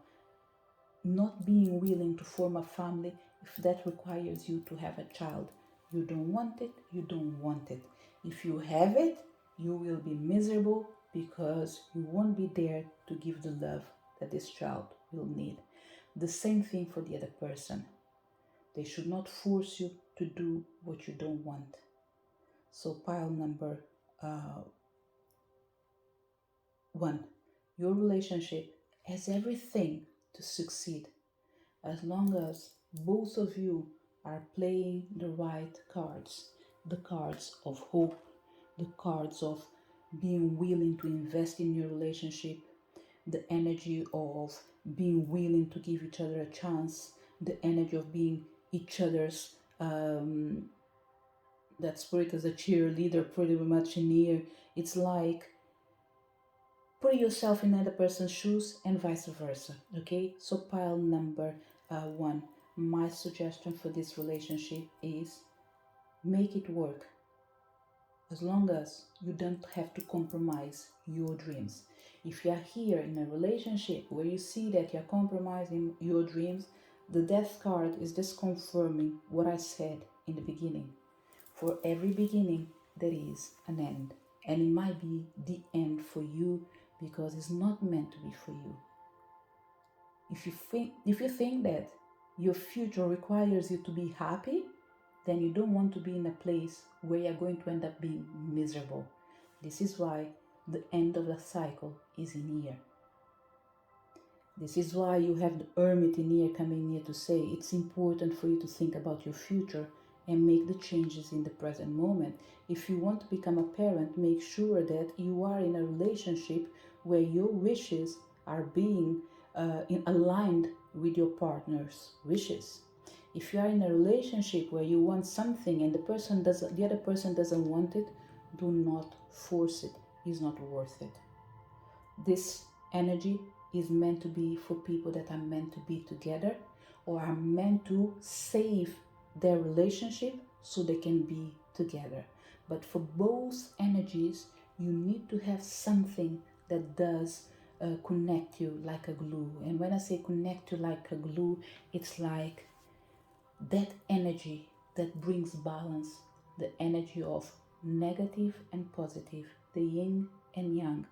Not being willing to form a family if that requires you to have a child. You don't want it, you don't want it. If you have it, you will be miserable because you won't be there to give the love that this child will need. The same thing for the other person. They should not force you to do what you don't want. So pile number 1, your relationship has everything to succeed as long as both of you are playing the right cards, the cards of hope, the cards of being willing to invest in your relationship, the energy of being willing to give each other a chance, the energy of being each other's that spirit as a cheerleader pretty much in here. It's like put yourself in another person's shoes and vice versa. Okay, so pile number 1, my suggestion for this relationship is make it work as long as you don't have to compromise your dreams. If you are here in a relationship where you see that you're compromising your dreams, the death card is just confirming what I said in the beginning. For every beginning there is an end, and it might be the end for you because it's not meant to be for you. If you think that your future requires you to be happy, then you don't want to be in a place where you're going to end up being miserable. This is why the end of the cycle is in here. This is why you have the hermit in here coming here to say it's important for you to think about your future and make the changes in the present moment. If you want to become a parent, make sure that you are in a relationship where your wishes are being aligned with your partner's wishes. If you are in a relationship where you want something and the other person doesn't want it, do not force it. It's not worth it. This energy is meant to be for people that are meant to be together or are meant to save their relationship so they can be together. But for both energies, you need to have something that does connect you like a glue. And when I say connect you like a glue, it's like that energy that brings balance, the energy of negative and positive, the yin and yang,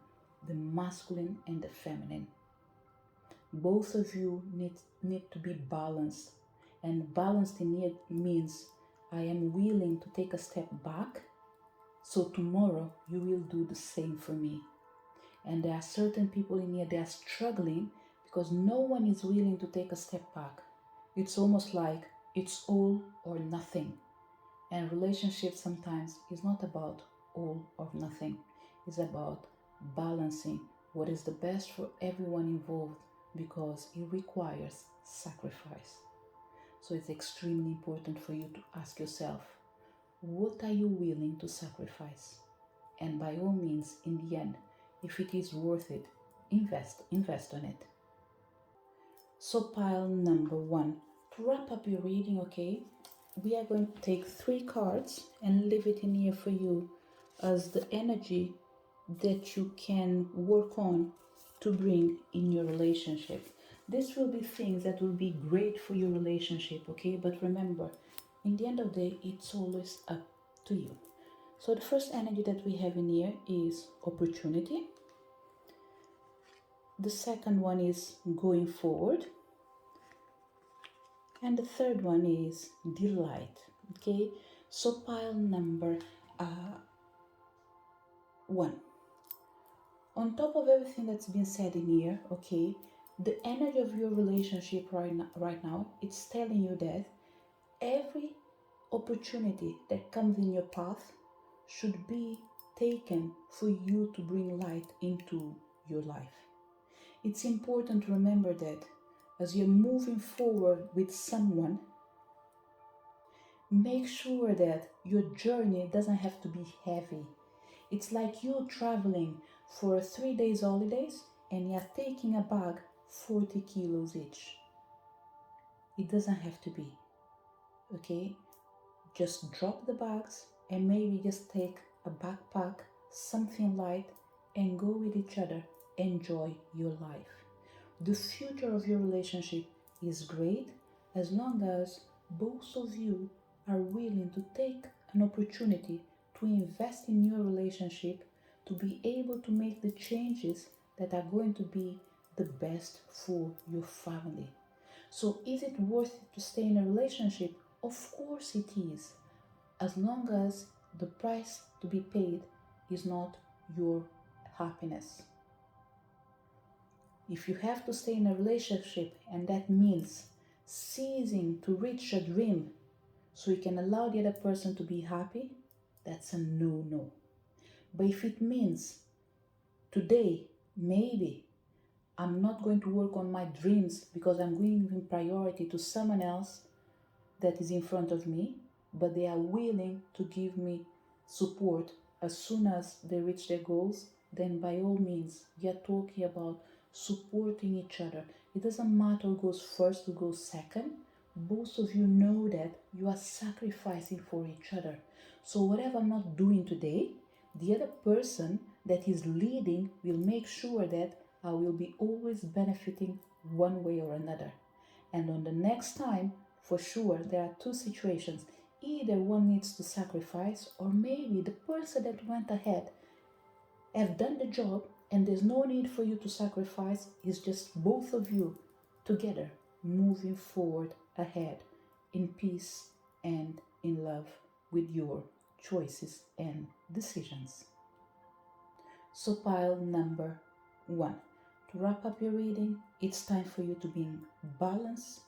the masculine and the feminine. Both of you need to be balanced, and balanced in it means I am willing to take a step back so tomorrow you will do the same for me. And there are certain people in here, they are struggling because no one is willing to take a step back. It's almost like it's all or nothing. And relationship sometimes is not about all or nothing. It's about balancing what is the best for everyone involved because it requires sacrifice. So it's extremely important for you to ask yourself, what are you willing to sacrifice? And by all means, in the end, if it is worth it, invest on it. So pile number 1. To wrap up your reading, okay, we are going to take 3 cards and leave it in here for you as the energy that you can work on to bring in your relationship. This will be things that will be great for your relationship, okay? But remember, in the end of the day, it's always up to you. So the first energy that we have in here is opportunity. The second one is going forward. And the third one is delight. Okay, so pile number 1. On top of everything that's been said in here, okay, the energy of your relationship right now, it's telling you that every opportunity that comes in your path should be taken for you to bring light into your life. It's important to remember that as you're moving forward with someone, make sure that your journey doesn't have to be heavy. It's like you traveling for 3 days holidays and you're taking a bag 40 kilos each. It doesn't have to be, okay? Just drop the bags and maybe just take a backpack, something light, and go with each other. Enjoy your life. The future of your relationship is great as long as both of you are willing to take an opportunity to invest in your relationship to be able to make the changes that are going to be the best for your family. So, is it worth it to stay in a relationship? Of course, it is, as long as the price to be paid is not your happiness. If you have to stay in a relationship and that means ceasing to reach a dream so you can allow the other person to be happy, that's a no. But if it means today, maybe I'm not going to work on my dreams because I'm giving priority to someone else that is in front of me, but they are willing to give me support as soon as they reach their goals, then by all means, we are talking about supporting each other. It doesn't matter who goes first, who goes second. Both of you know that you are sacrificing for each other. So whatever I'm not doing today, the other person that is leading will make sure that I will be always benefiting one way or another. And on the next time, for sure, there are two situations. Either one needs to sacrifice, or maybe the person that went ahead have done the job and there's no need for you to sacrifice. It's just both of you together moving forward ahead in peace and in love with your choices and decisions. So pile number 1. To wrap up your reading, it's time for you to be in balance,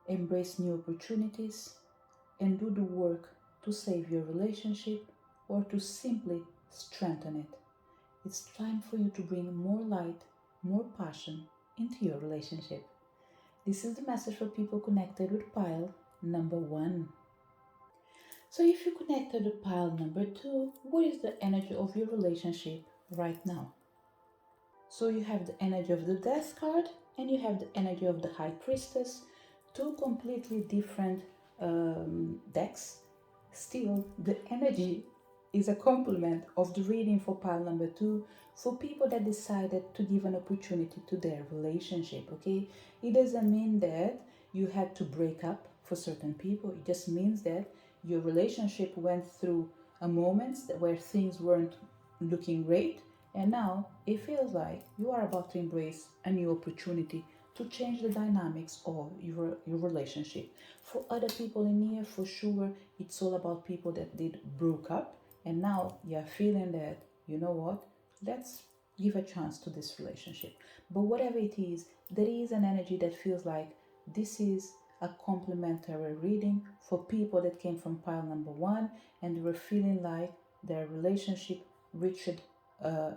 embrace new opportunities, and do the work to save your relationship or to simply strengthen it. It's time for you to bring more light, more passion into your relationship. This is the message for people connected with pile number 1. So if you connected with pile number 2, what is the energy of your relationship right now? So you have the energy of the Death card and you have the energy of the High Priestess, two completely different decks. Still, the energy is a complement of the reading for pile number 2 for people that decided to give an opportunity to their relationship, okay? It doesn't mean that you had to break up for certain people. It just means that your relationship went through a moment where things weren't looking great, and now it feels like you are about to embrace a new opportunity to change the dynamics of your relationship. For other people in here, for sure, it's all about people that did broke up and now you're feeling that, you know what, let's give a chance to this relationship. But whatever it is, there is an energy that feels like this is a complimentary reading for people that came from pile number 1 and they were feeling like their relationship reached a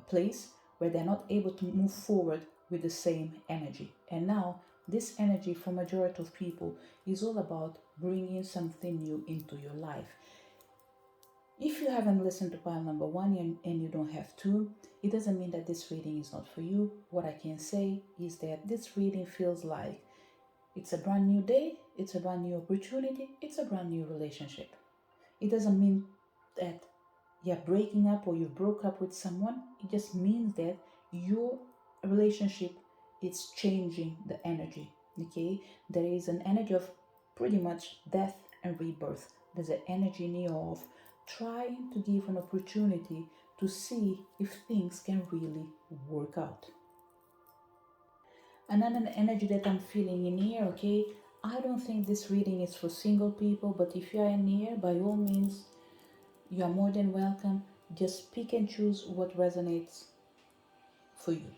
place where they're not able to move forward with the same energy. And now this energy for majority of people is all about bringing something new into your life. If you haven't listened to pile number 1 and you don't have to, it doesn't mean that this reading is not for you. What I can say is that this reading feels like it's a brand new day, it's a brand new opportunity, it's a brand new relationship. It doesn't mean that you're breaking up or you broke up with someone. It just means that your relationship is changing the energy, okay? There is an energy of pretty much death and rebirth. There's an energy in you of trying to give an opportunity to see if things can really work out. Another energy that I'm feeling in here, okay? I don't think this reading is for single people, but if you are in here, by all means, you are more than welcome. Just pick and choose what resonates for you.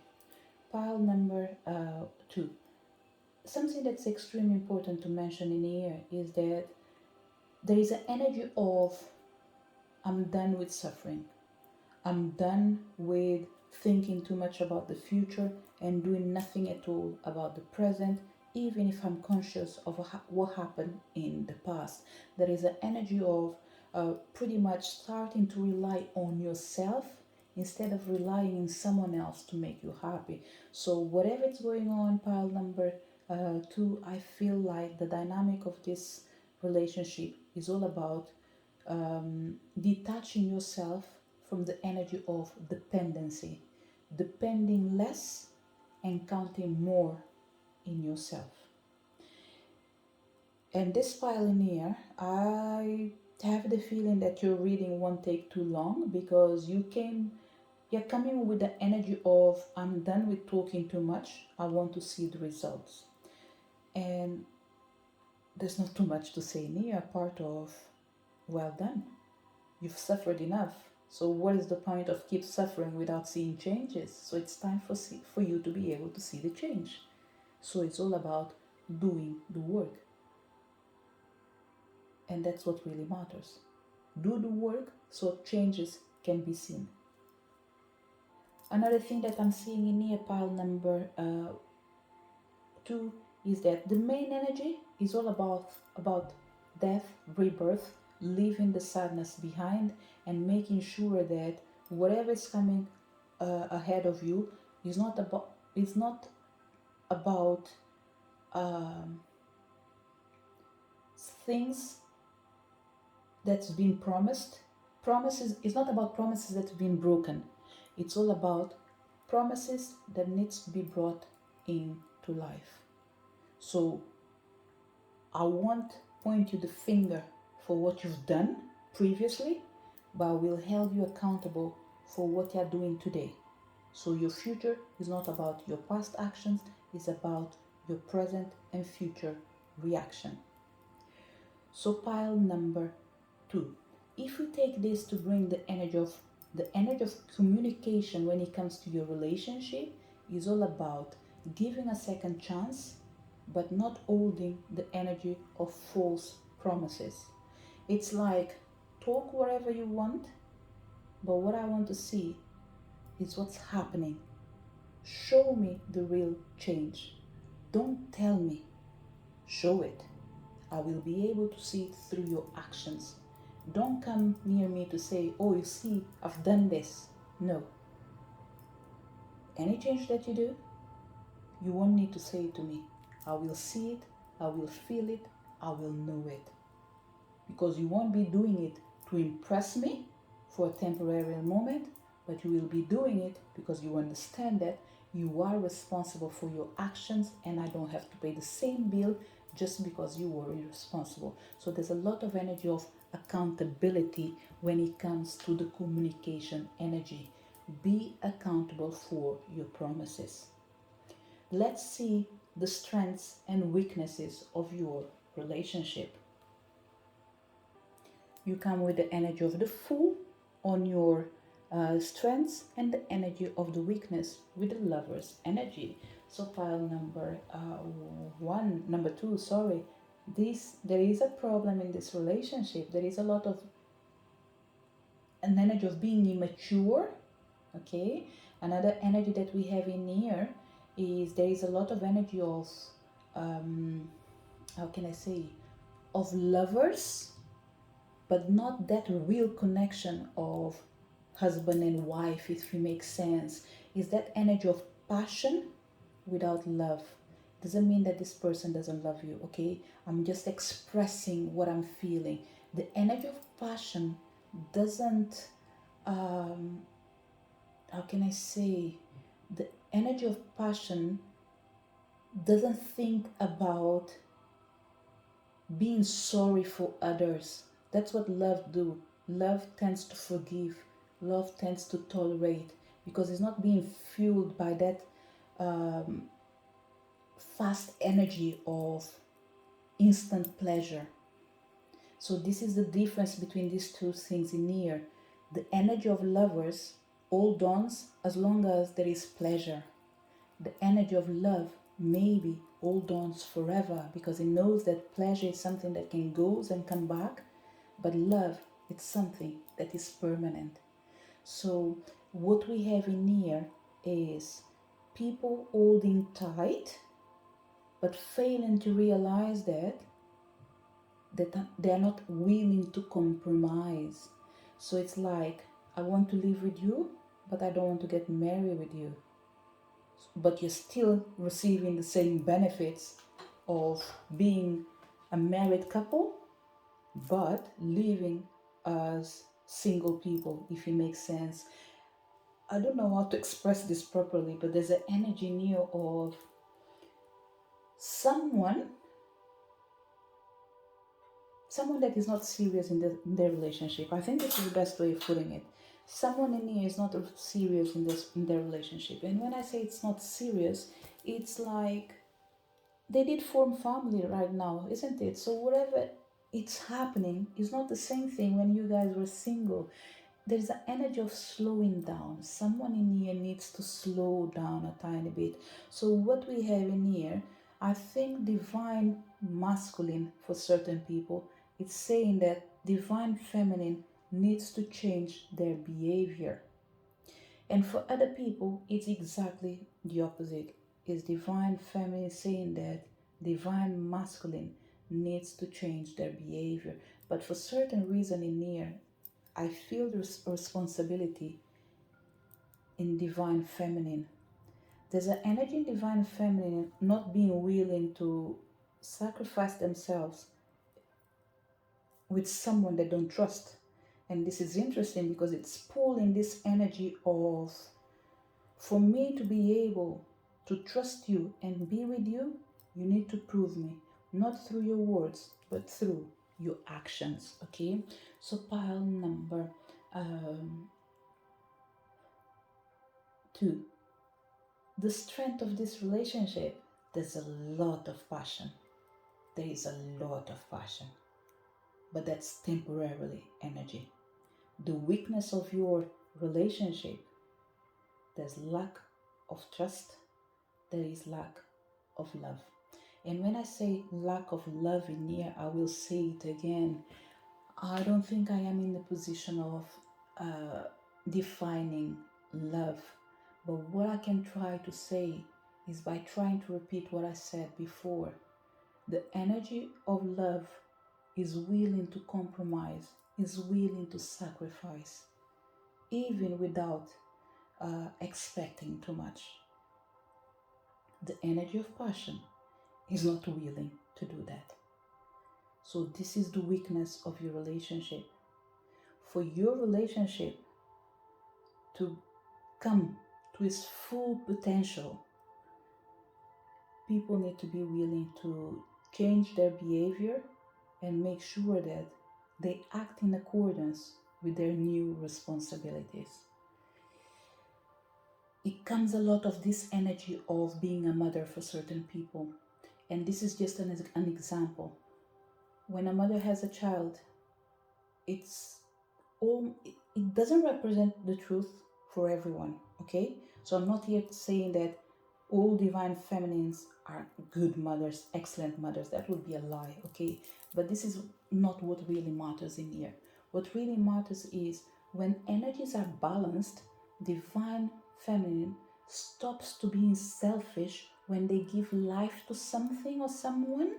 Pile number 2. Something that's extremely important to mention in here is that there is an energy of I'm done with suffering. I'm done with thinking too much about the future and doing nothing at all about the present, even if I'm conscious of what happened in the past. There is an energy of pretty much starting to rely on yourself instead of relying on someone else to make you happy. So, whatever is going on, pile number 2, I feel like the dynamic of this relationship is all about detaching yourself from the energy of dependency, depending less and counting more in yourself. And this pioneer, I have the feeling that your reading won't take too long because you're coming with the energy of I'm done with talking too much. I want to see the results. And there's not too much to say in here apart of well done. You've suffered enough. So what is the point of keep suffering without seeing changes? So it's time for you to be able to see the change. So it's all about doing the work. And that's what really matters. Do the work so changes can be seen. Another thing that I'm seeing in here, pile number 2, is that the main energy is all about death, rebirth, leaving the sadness behind, and making sure that whatever is coming ahead of you is not about things that's been promised. Promises is not about promises that have been broken. It's all about promises that needs to be brought into life. So I won't point you the finger for what you've done previously, but I will hold you accountable for what you're doing today. So your future is not about your past actions, it's about your present and future reaction. So pile number 2. If we take this to bring the energy of communication when it comes to your relationship is all about giving a second chance but not holding the energy of false promises. It's like talk whatever you want, but what I want to see is what's happening. Show me the real change. Don't tell me, show it. I will be able to see it through your actions. Don't come near me to say, oh, you see, I've done this. No. Any change that you do, you won't need to say it to me. I will see it, I will feel it, I will know it. Because you won't be doing it to impress me for a temporary moment, but you will be doing it because you understand that you are responsible for your actions and I don't have to pay the same bill just because you were irresponsible. So there's a lot of energy of accountability when it comes to the communication energy. Be accountable for your promises. Let's see the strengths and weaknesses of your relationship. You come with the energy of the Fool on your strengths and the energy of the weakness with the Lover's energy. So pile number 2, sorry. There is a problem in this relationship. There is a lot of an energy of being immature. Okay. Another energy that we have in here is there is a lot of energy of how can I say, of lovers, but not that real connection of husband and wife, if it makes sense. Is that energy of passion without love. Doesn't mean that this person doesn't love you, okay? I'm just expressing what I'm feeling. The energy of passion doesn't, how can I say, the energy of passion doesn't think about being sorry for others. That's what love do. Love tends to forgive. Love tends to tolerate because it's not being fueled by that fast energy of instant pleasure. So this is the difference between these two things in here. The energy of lovers hold on as long as there is pleasure. The energy of love maybe hold on forever because it knows that pleasure is something that can go and come back, but love, it's something that is permanent. So what we have in here is people holding tight but failing to realize that they are not willing to compromise. So it's like, I want to live with you, but I don't want to get married with you. But you're still receiving the same benefits of being a married couple, but living as single people, if it makes sense. I don't know how to express this properly, but there's an energy in here of someone that is not serious in their relationship. I think this is the best way of putting it. Someone in here is not serious in their relationship. And when I say it's not serious, it's like they did form family right now, isn't it? So whatever it's happening is not the same thing when you guys were single. There's an energy of slowing down. Someone in here needs to slow down a tiny bit. So what we have in here, I think divine masculine for certain people, it's saying that divine feminine needs to change their behavior. And for other people, it's exactly the opposite. It's divine feminine saying that divine masculine needs to change their behavior. But for certain reason in here, I feel the responsibility in divine feminine. There's an energy in divine feminine not being willing to sacrifice themselves with someone they don't trust. And this is interesting because it's pulling this energy of, for me to be able to trust you and be with you, you need to prove me, not through your words, but through your actions. Okay, so pile number 2. The strength of this relationship, there's a lot of passion. There is a lot of passion, but that's temporarily energy. The weakness of your relationship, there's lack of trust, there is lack of love. And when I say lack of love in here, I will say it again. I don't think I am in the position of defining love. But what I can try to say is by trying to repeat what I said before. The energy of love is willing to compromise, is willing to sacrifice, even without expecting too much. The energy of passion is not willing to do that. So this is the weakness of your relationship. For your relationship to come to its full potential, people need to be willing to change their behavior and make sure that they act in accordance with their new responsibilities. It comes a lot of this energy of being a mother for certain people. And this is just an example. When a mother has a child, it doesn't represent the truth for everyone, okay? So I'm not here saying that all divine feminines are good mothers, excellent mothers. That would be a lie, okay? But this is not what really matters in here. What really matters is when energies are balanced, divine feminine stops to being selfish when they give life to something or someone,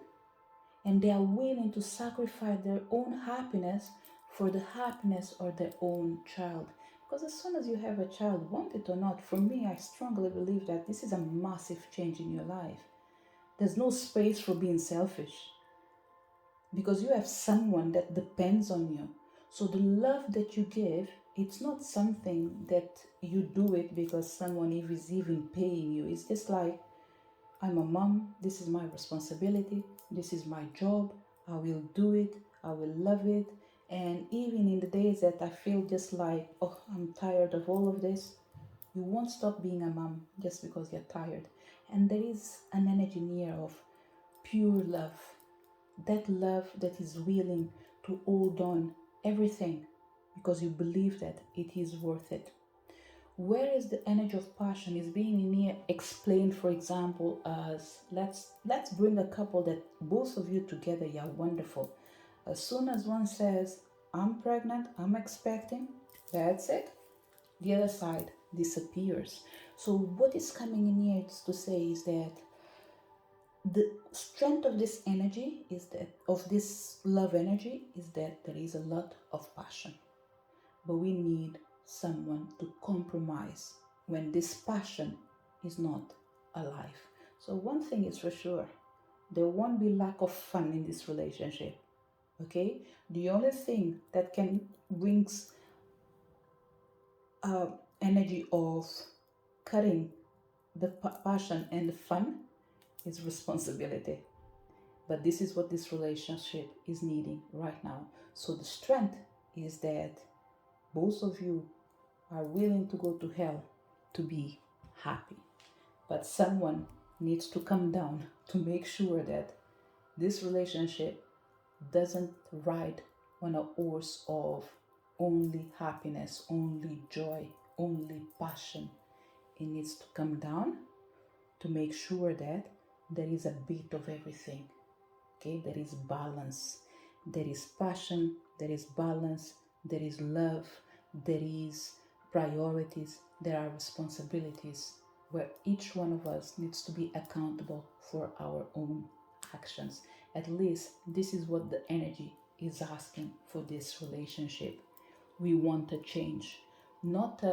and they are willing to sacrifice their own happiness for the happiness of their own child. Because as soon as you have a child, want it or not, for me, I strongly believe that this is a massive change in your life. There's no space for being selfish because you have someone that depends on you. So the love that you give, it's not something that you do it because someone is even paying you. It's just like, I'm a mom, this is my responsibility, this is my job, I will do it, I will love it. And even in the days that I feel just like, oh, I'm tired of all of this, you won't stop being a mom just because you're tired. And there is an energy near of pure love, that love that is willing to hold on everything because you believe that it is worth it. Whereas the energy of passion is being in here explained, for example, as let's bring a couple that both of you together, you're wonderful. As soon as one says, I'm pregnant, I'm expecting, that's it. The other side disappears. So what is coming in here to say is that the strength of this energy is that of this love energy is that there is a lot of passion, but we need someone to compromise when this passion is not alive. So one thing is for sure, there won't be lack of fun in this relationship. Okay, the only thing that can brings energy of cutting the passion and the fun is responsibility. But this is what this relationship is needing right now. So the strength is that both of you are willing to go to hell to be happy. But someone needs to come down to make sure that this relationship doesn't ride on a horse of only happiness, only joy, only passion. It needs to come down to make sure that there is a bit of everything. Okay, there is balance, there is passion, there is balance, there is love, there is priorities, there are responsibilities where each one of us needs to be accountable for our own actions. At least this is what the energy is asking for this relationship. We want a change, not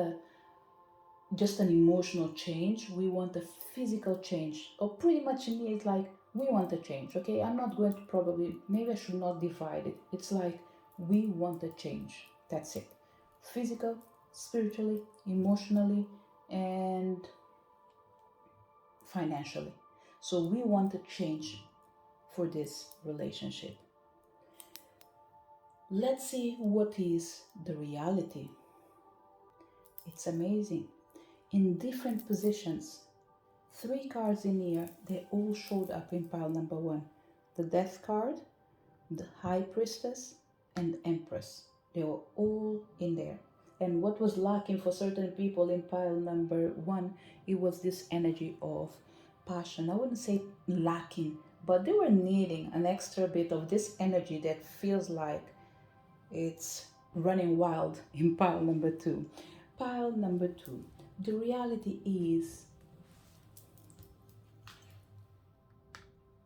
just an emotional change. We want a physical change, or pretty much in me it's like we want a change. Okay, I'm not going to, probably maybe I should not divide it. It's like we want a change, that's it. Physical, spiritually, emotionally, and financially. So we want a change for this relationship. Let's see what is the reality. It's amazing. In different positions, 3 cards in here, they all showed up in pile number 1. The Death card, the High Priestess, and the Empress. They were all in there. And what was lacking for certain people in pile number 1, it was this energy of passion. I wouldn't say lacking, but they were needing an extra bit of this energy that feels like it's running wild in pile number 2. Pile number 2. The reality is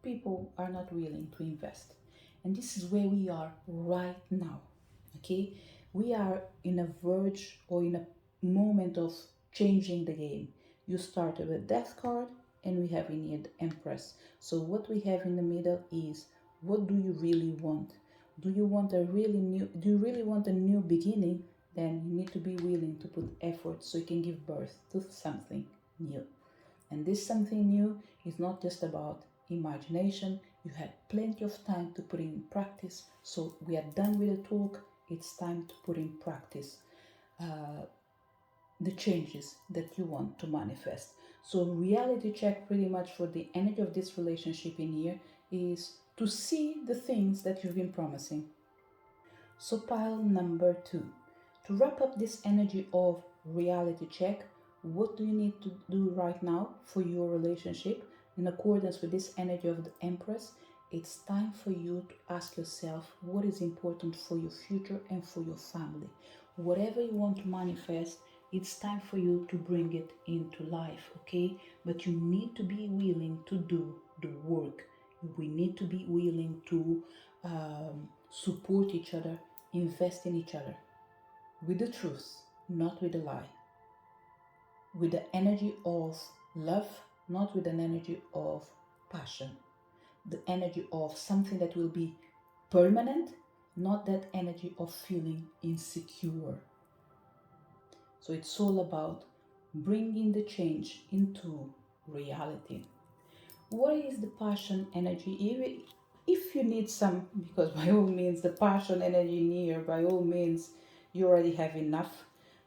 people are not willing to invest. And this is where we are right now. Okay? We are in a verge or in a moment of changing the game. You started with Death card and we have in here the Empress. So what we have in the middle is, what do you really want? Do you really want a new beginning? Then you need to be willing to put effort so you can give birth to something new. And this something new is not just about imagination. You had plenty of time to put it in practice. So we are done with the talk. It's time to put in practice the changes that you want to manifest. So reality check pretty much for the energy of this relationship in here is to see the things that you've been promising. So pile number 2. To wrap up this energy of reality check, what do you need to do right now for your relationship? In accordance with this energy of the Empress, it's time for you to ask yourself what is important for your future and for your family. Whatever you want to manifest, it's time for you to bring it into life, okay? But you need to be willing to do the work. We need to be willing to support each other, invest in each other with the truth, not with a lie, with the energy of love, not with an energy of passion, the energy of something that will be permanent, not that energy of feeling insecure. So it's all about bringing the change into reality. What is the passion energy? If you need some, because by all means, the passion energy near, by all means, you already have enough.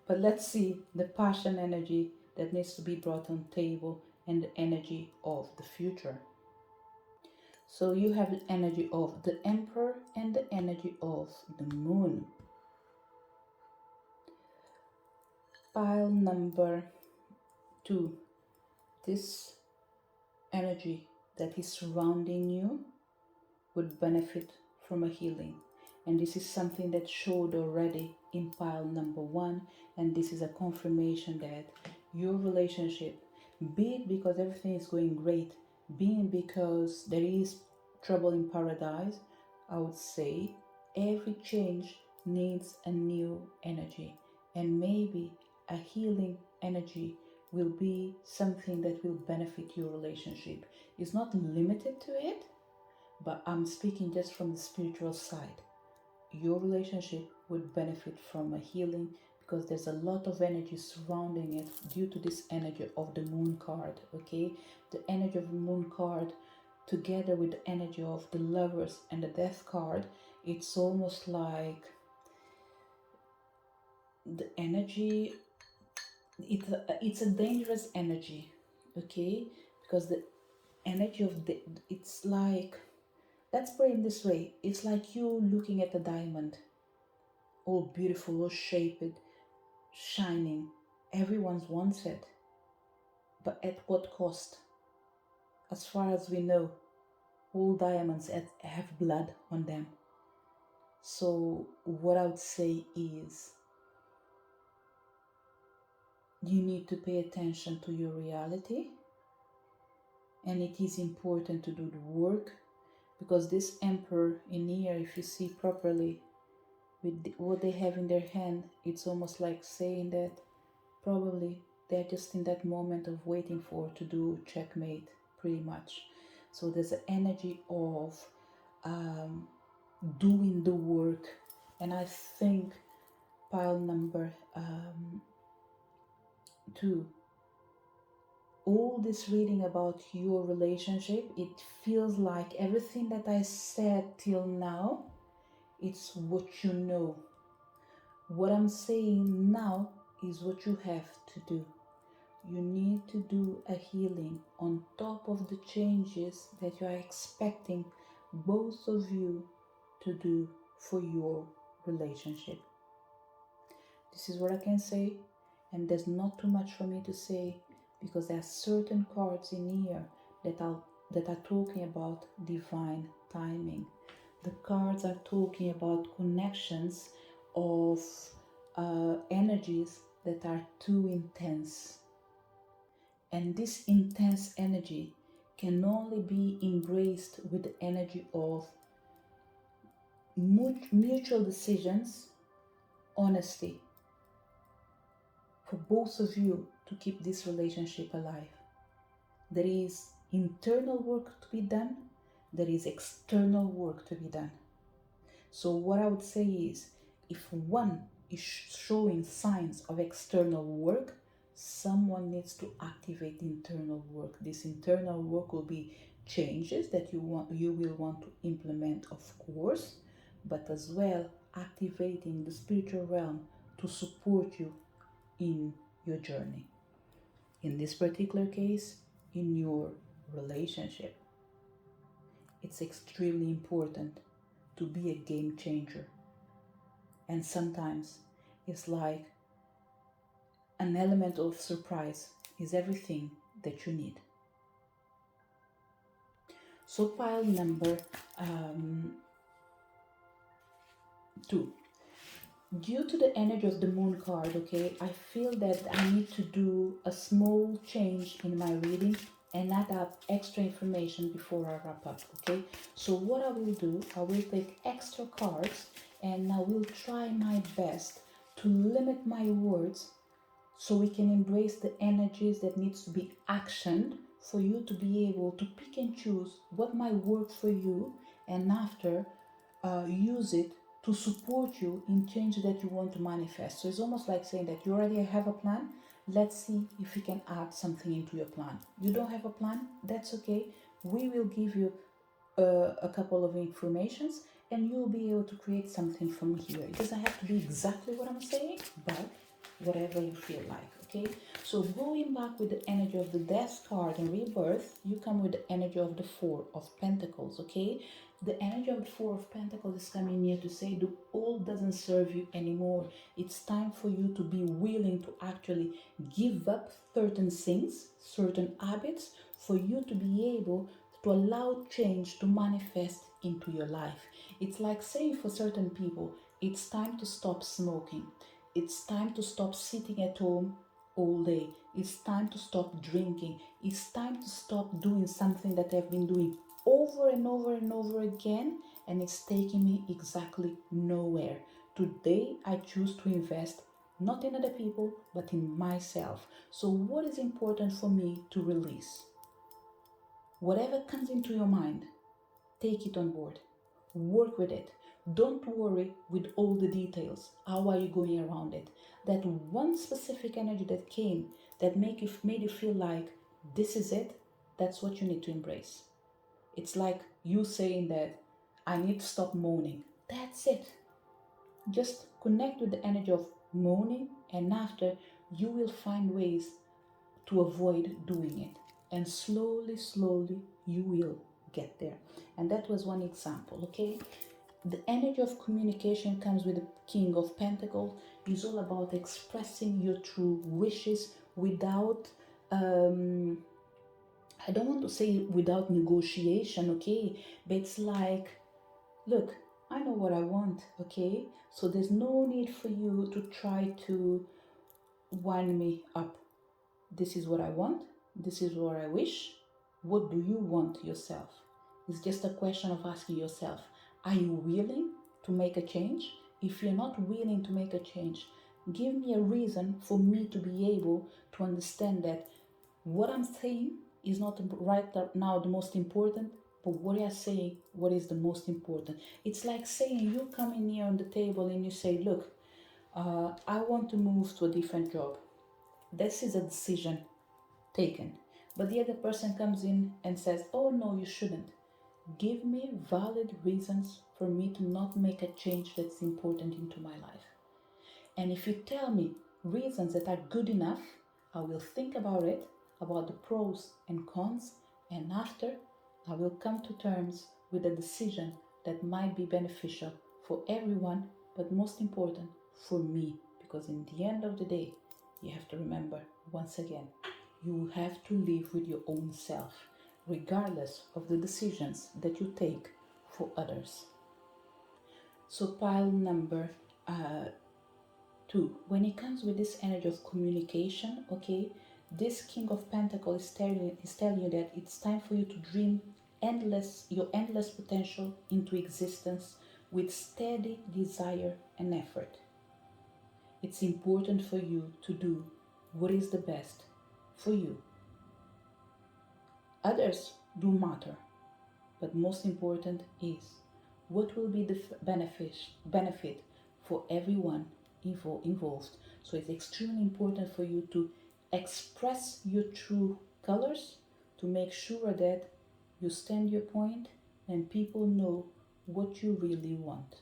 But let's see the passion energy that needs to be brought on table and the energy of the future. So you have the energy of the Emperor and the energy of the Moon. Pile number 2. This energy that is surrounding you would benefit from a healing. And this is something that showed already in pile number 1. And this is a confirmation that your relationship, be it because everything is going great, being because there is trouble in paradise, I would say every change needs a new energy. And maybe a healing energy will be something that will benefit your relationship. It's not limited to it, but I'm speaking just from the spiritual side. Your relationship would benefit from a healing because there's a lot of energy surrounding it due to this energy of the moon card, okay? The energy of the moon card together with the energy of the lovers and the death card, it's almost like the energy, it's a dangerous energy, okay? Because the energy of it's like, let's put it this way, it's like you looking at a diamond, all beautiful, all shaped, shining. Everyone wants it, but at what cost? As far as we know, all diamonds have blood on them. So what I would say is, you need to pay attention to your reality, and it is important to do the work, because this emperor in here, if you see properly with what they have in their hand, it's almost like saying that probably they're just in that moment of waiting for to do checkmate, pretty much. So there's an energy of doing the work. And I think pile number 2, all this reading about your relationship, it feels like everything that I said till now, it's what you know. What I'm saying now is what you have to do. You need to do a healing on top of the changes that you are expecting both of you to do for your relationship. This is what I can say, and there's not too much for me to say, because there are certain cards in here that are talking about divine timing. The cards are talking about connections of energies that are too intense. And this intense energy can only be embraced with the energy of mutual decisions, honesty, for both of you to keep this relationship alive. There is internal work to be done, there is external work to be done. So what I would say is, if one is showing signs of external work, someone needs to activate internal work. This internal work will be changes that you will want to implement, of course, but as well activating the spiritual realm to support you in your journey. In this particular case, in your relationship, it's extremely important to be a game changer. And sometimes it's like an element of surprise is everything that you need. So pile number 2. Due to the energy of the moon card, okay, I feel that I need to do a small change in my reading and add up extra information before I wrap up, okay? So what I will do, I will take extra cards and I will try my best to limit my words so we can embrace the energies that needs to be actioned for you to be able to pick and choose what might work for you, and after use it to support you in change that you want to manifest. So it's almost like saying that you already have a plan. Let's see if you can add something into your plan. You don't have a plan? That's okay. We will give you a couple of informations and you'll be able to create something from here. It doesn't have to be exactly what I'm saying, but whatever you feel like, okay? So going back with the energy of the Death card and rebirth, you come with the energy of the Four of Pentacles, okay? The energy of the Four of Pentacles is coming here to say the old doesn't serve you anymore. It's time for you to be willing to actually give up certain things, certain habits, for you to be able to allow change to manifest into your life. It's like saying for certain people, it's time to stop smoking. It's time to stop sitting at home all day. It's time to stop drinking. It's time to stop doing something that I've been doing over and over and over again, and it's taking me exactly nowhere. Today, I choose to invest not in other people, but in myself. So, what is important for me to release? Whatever comes into your mind, take it on board. Work with it. Don't worry with all the details. How are you going around it? That one specific energy that came that made you feel like this is it, that's what you need to embrace. It's like you saying that I need to stop moaning. That's it. Just connect with the energy of moaning, and after you will find ways to avoid doing it. And slowly, slowly, you will get there. And that was one example, okay? The energy of communication comes with the King of Pentacles. It's all about expressing your true wishes without, I don't want to say without negotiation, okay? But it's like, look, I know what I want, okay? So there's no need for you to try to wind me up. This is what I want. This is what I wish. What do you want yourself? It's just a question of asking yourself, are you willing to make a change? If you're not willing to make a change, give me a reason for me to be able to understand that what I'm saying is not right now the most important, but what you're saying, what is the most important. It's like saying you come in here on the table and you say, look, I want to move to a different job. This is a decision taken. But the other person comes in and says, oh no, you shouldn't. Give me valid reasons for me to not make a change that's important into my life. And if you tell me reasons that are good enough, I will think about it, about the pros and cons, and after I will come to terms with a decision that might be beneficial for everyone, but most important for me. Because in the end of the day, you have to remember, once again, you have to live with your own self, regardless of the decisions that you take for others. So pile number 2, when it comes with this energy of communication, okay, this King of Pentacles is telling you that it's time for you to dream your endless potential into existence with steady desire and effort. It's important for you to do what is the best for you. Others do matter, but most important is what will be the benefit for everyone involved. So it's extremely important for you to express your true colors, to make sure that you stand your point and people know what you really want.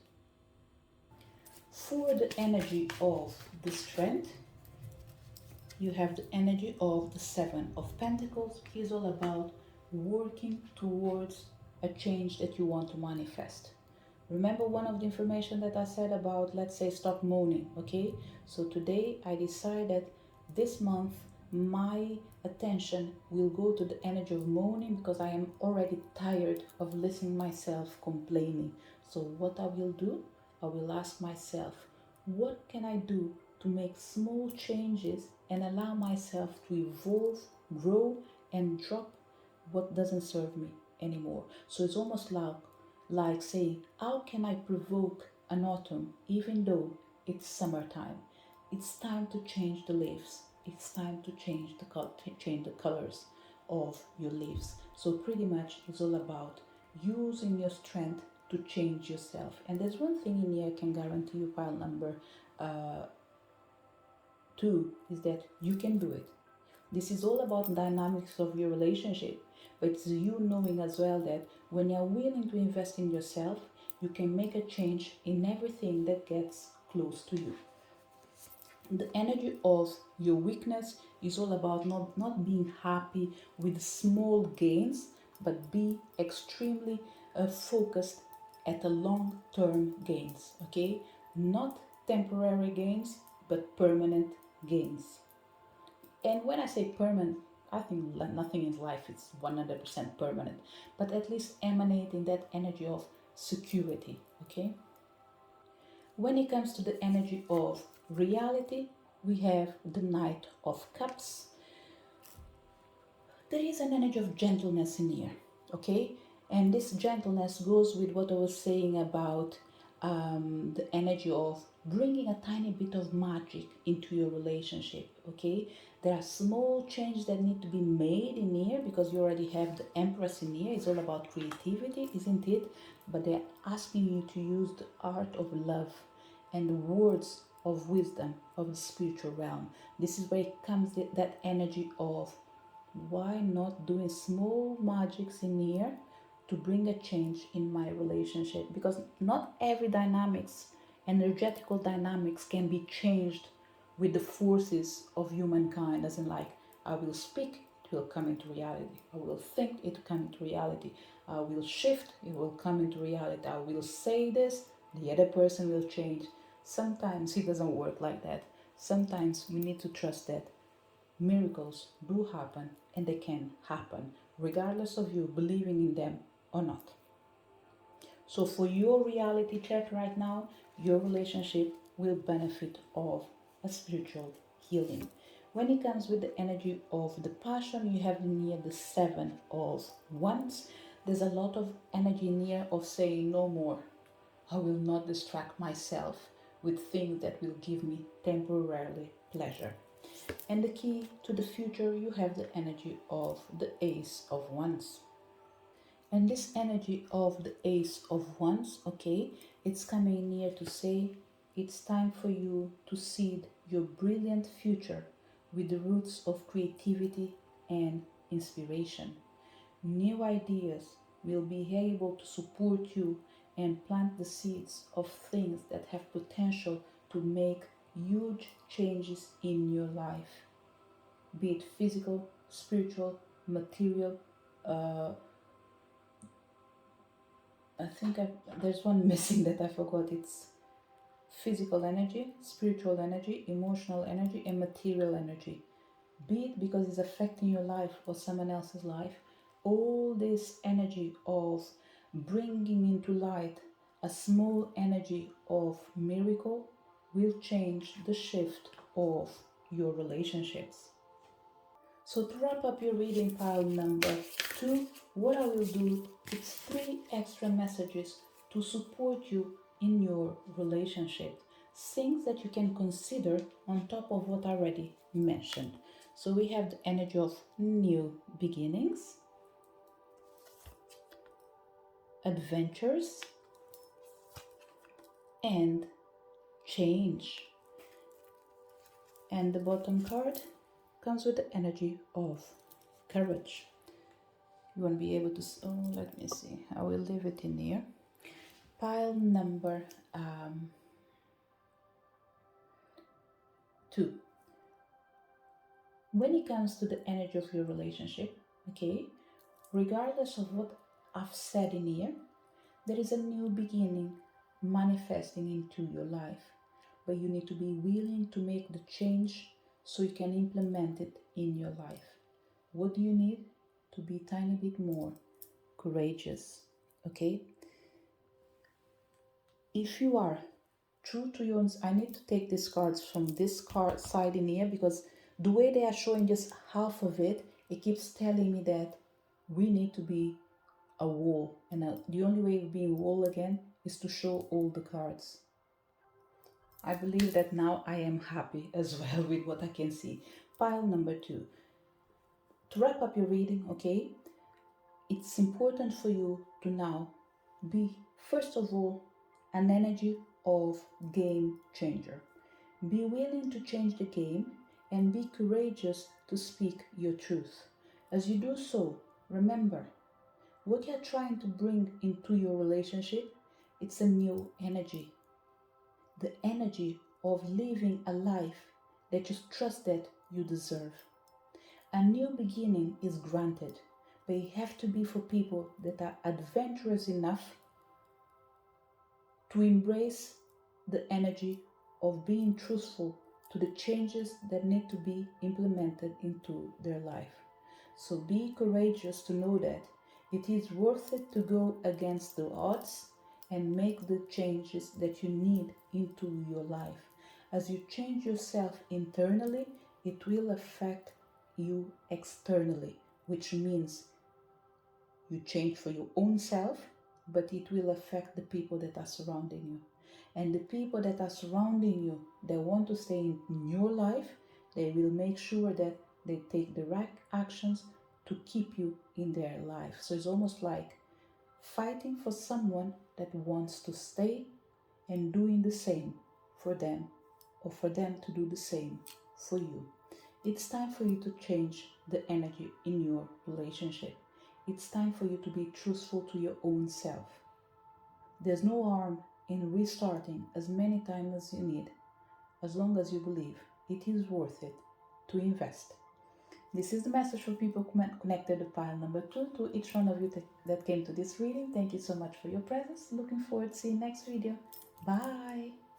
For the energy of the Strength, you have the energy of the Seven of Pentacles. Is all about working towards a change that you want to manifest. Remember one of the information that I said about, let's say, stop moaning, okay? So today I decided this month my attention will go to the energy of moaning, because I am already tired of listening myself complaining. So what I will do, I will ask myself, what can I do to make small changes and allow myself to evolve, grow, and drop what doesn't serve me anymore. So it's almost like saying, how can I provoke an autumn even though it's summertime? It's time to change the leaves. It's time to change the colors of your leaves. So pretty much it's all about using your strength to change yourself. And there's one thing in here I can guarantee you, pile number 2, is that you can do it. This is all about dynamics of your relationship, but it's you knowing as well that when you're willing to invest in yourself, you can make a change in everything that gets close to you. The energy of your weakness is all about not being happy with small gains, but be extremely focused at a long-term gains, okay? Not temporary gains, but permanent gains. And when I say permanent, I think nothing in life is 100% permanent, but at least emanating that energy of security, okay? When it comes to the energy of reality, we have the Knight of Cups. There is an energy of gentleness in here, okay? And this gentleness goes with what I was saying about the energy of bringing a tiny bit of magic into your relationship, okay? There are small changes that need to be made in here because you already have the Empress in here. It's all about creativity, isn't it? But they're asking you to use the art of love and the words of wisdom of the spiritual realm. This is where it comes that energy of why not doing small magics in here to bring a change in my relationship, because not every dynamics, energetical dynamics, can be changed with the forces of humankind, as in like I will speak, it will come into reality. I will think, it will come into reality. I will shift, it will come into reality. I will say this, the other person will change. Sometimes it doesn't work like that. Sometimes we need to trust that miracles do happen, and they can happen regardless of you believing in them or not. So for your reality check right now, your relationship will benefit of a spiritual healing. When it comes with the energy of the passion, you have near the Seven of Wands. There's a lot of energy near of saying no more. I will not distract myself with things that will give me temporarily pleasure. And the key to the future, you have the energy of the Ace of Wands. And this energy of the Ace of Wands, okay, it's coming near to say it's time for you to seed your brilliant future with the roots of creativity and inspiration. New ideas will be able to support you and plant the seeds of things that have potential to make huge changes in your life, be it physical, spiritual, material. I think there's one missing that I forgot. It's physical energy, spiritual energy, emotional energy, and material energy. Be it because it's affecting your life or someone else's life, all this energy of bringing into light a small energy of miracle will change the shift of your relationships. So to wrap up your reading pile number 2, what I will do is 3 extra messages to support you in your relationship. Things that you can consider on top of what I already mentioned. So we have the energy of new beginnings, adventures, and change. And the bottom card comes with the energy of courage. You won't be able to, oh, let me see, I will leave it in here. Pile number 2. When it comes to the energy of your relationship, okay, regardless of what I've said in here, there is a new beginning manifesting into your life, but you need to be willing to make the change so you can implement it in your life. What do you need? To be a tiny bit more courageous, okay? If you are true to your own, I need to take these cards from this card side in here because the way they are showing just half of it, it keeps telling me that we need to be a wall, and the only way of being wall again is to show all the cards. I believe that now I am happy as well with what I can see. Pile number 2. To wrap up your reading, okay, it's important for you to now be, first of all, an energy of game changer. Be willing to change the game and be courageous to speak your truth. As you do so, remember, what you're trying to bring into your relationship, it's a new energy. The energy of living a life that you trust that you deserve. A new beginning is granted, but it have to be for people that are adventurous enough to embrace the energy of being truthful to the changes that need to be implemented into their life. So be courageous to know that it is worth it to go against the odds and make the changes that you need into your life. As you change yourself internally, it will affect you externally, which means you change for your own self, but it will affect the people that are surrounding you. And the people that are surrounding you, they want to stay in your life, they will make sure that they take the right actions to keep you in their life. So it's almost like fighting for someone that wants to stay and doing the same for them, or for them to do the same for you. It's time for you to change the energy in your relationship. It's time for you to be truthful to your own self. There's no harm in restarting as many times as you need, as long as you believe it is worth it to invest. This is the message for people connected to pile number 2. To each one of you that came to this reading, thank you so much for your presence. Looking forward to seeing you next video. Bye.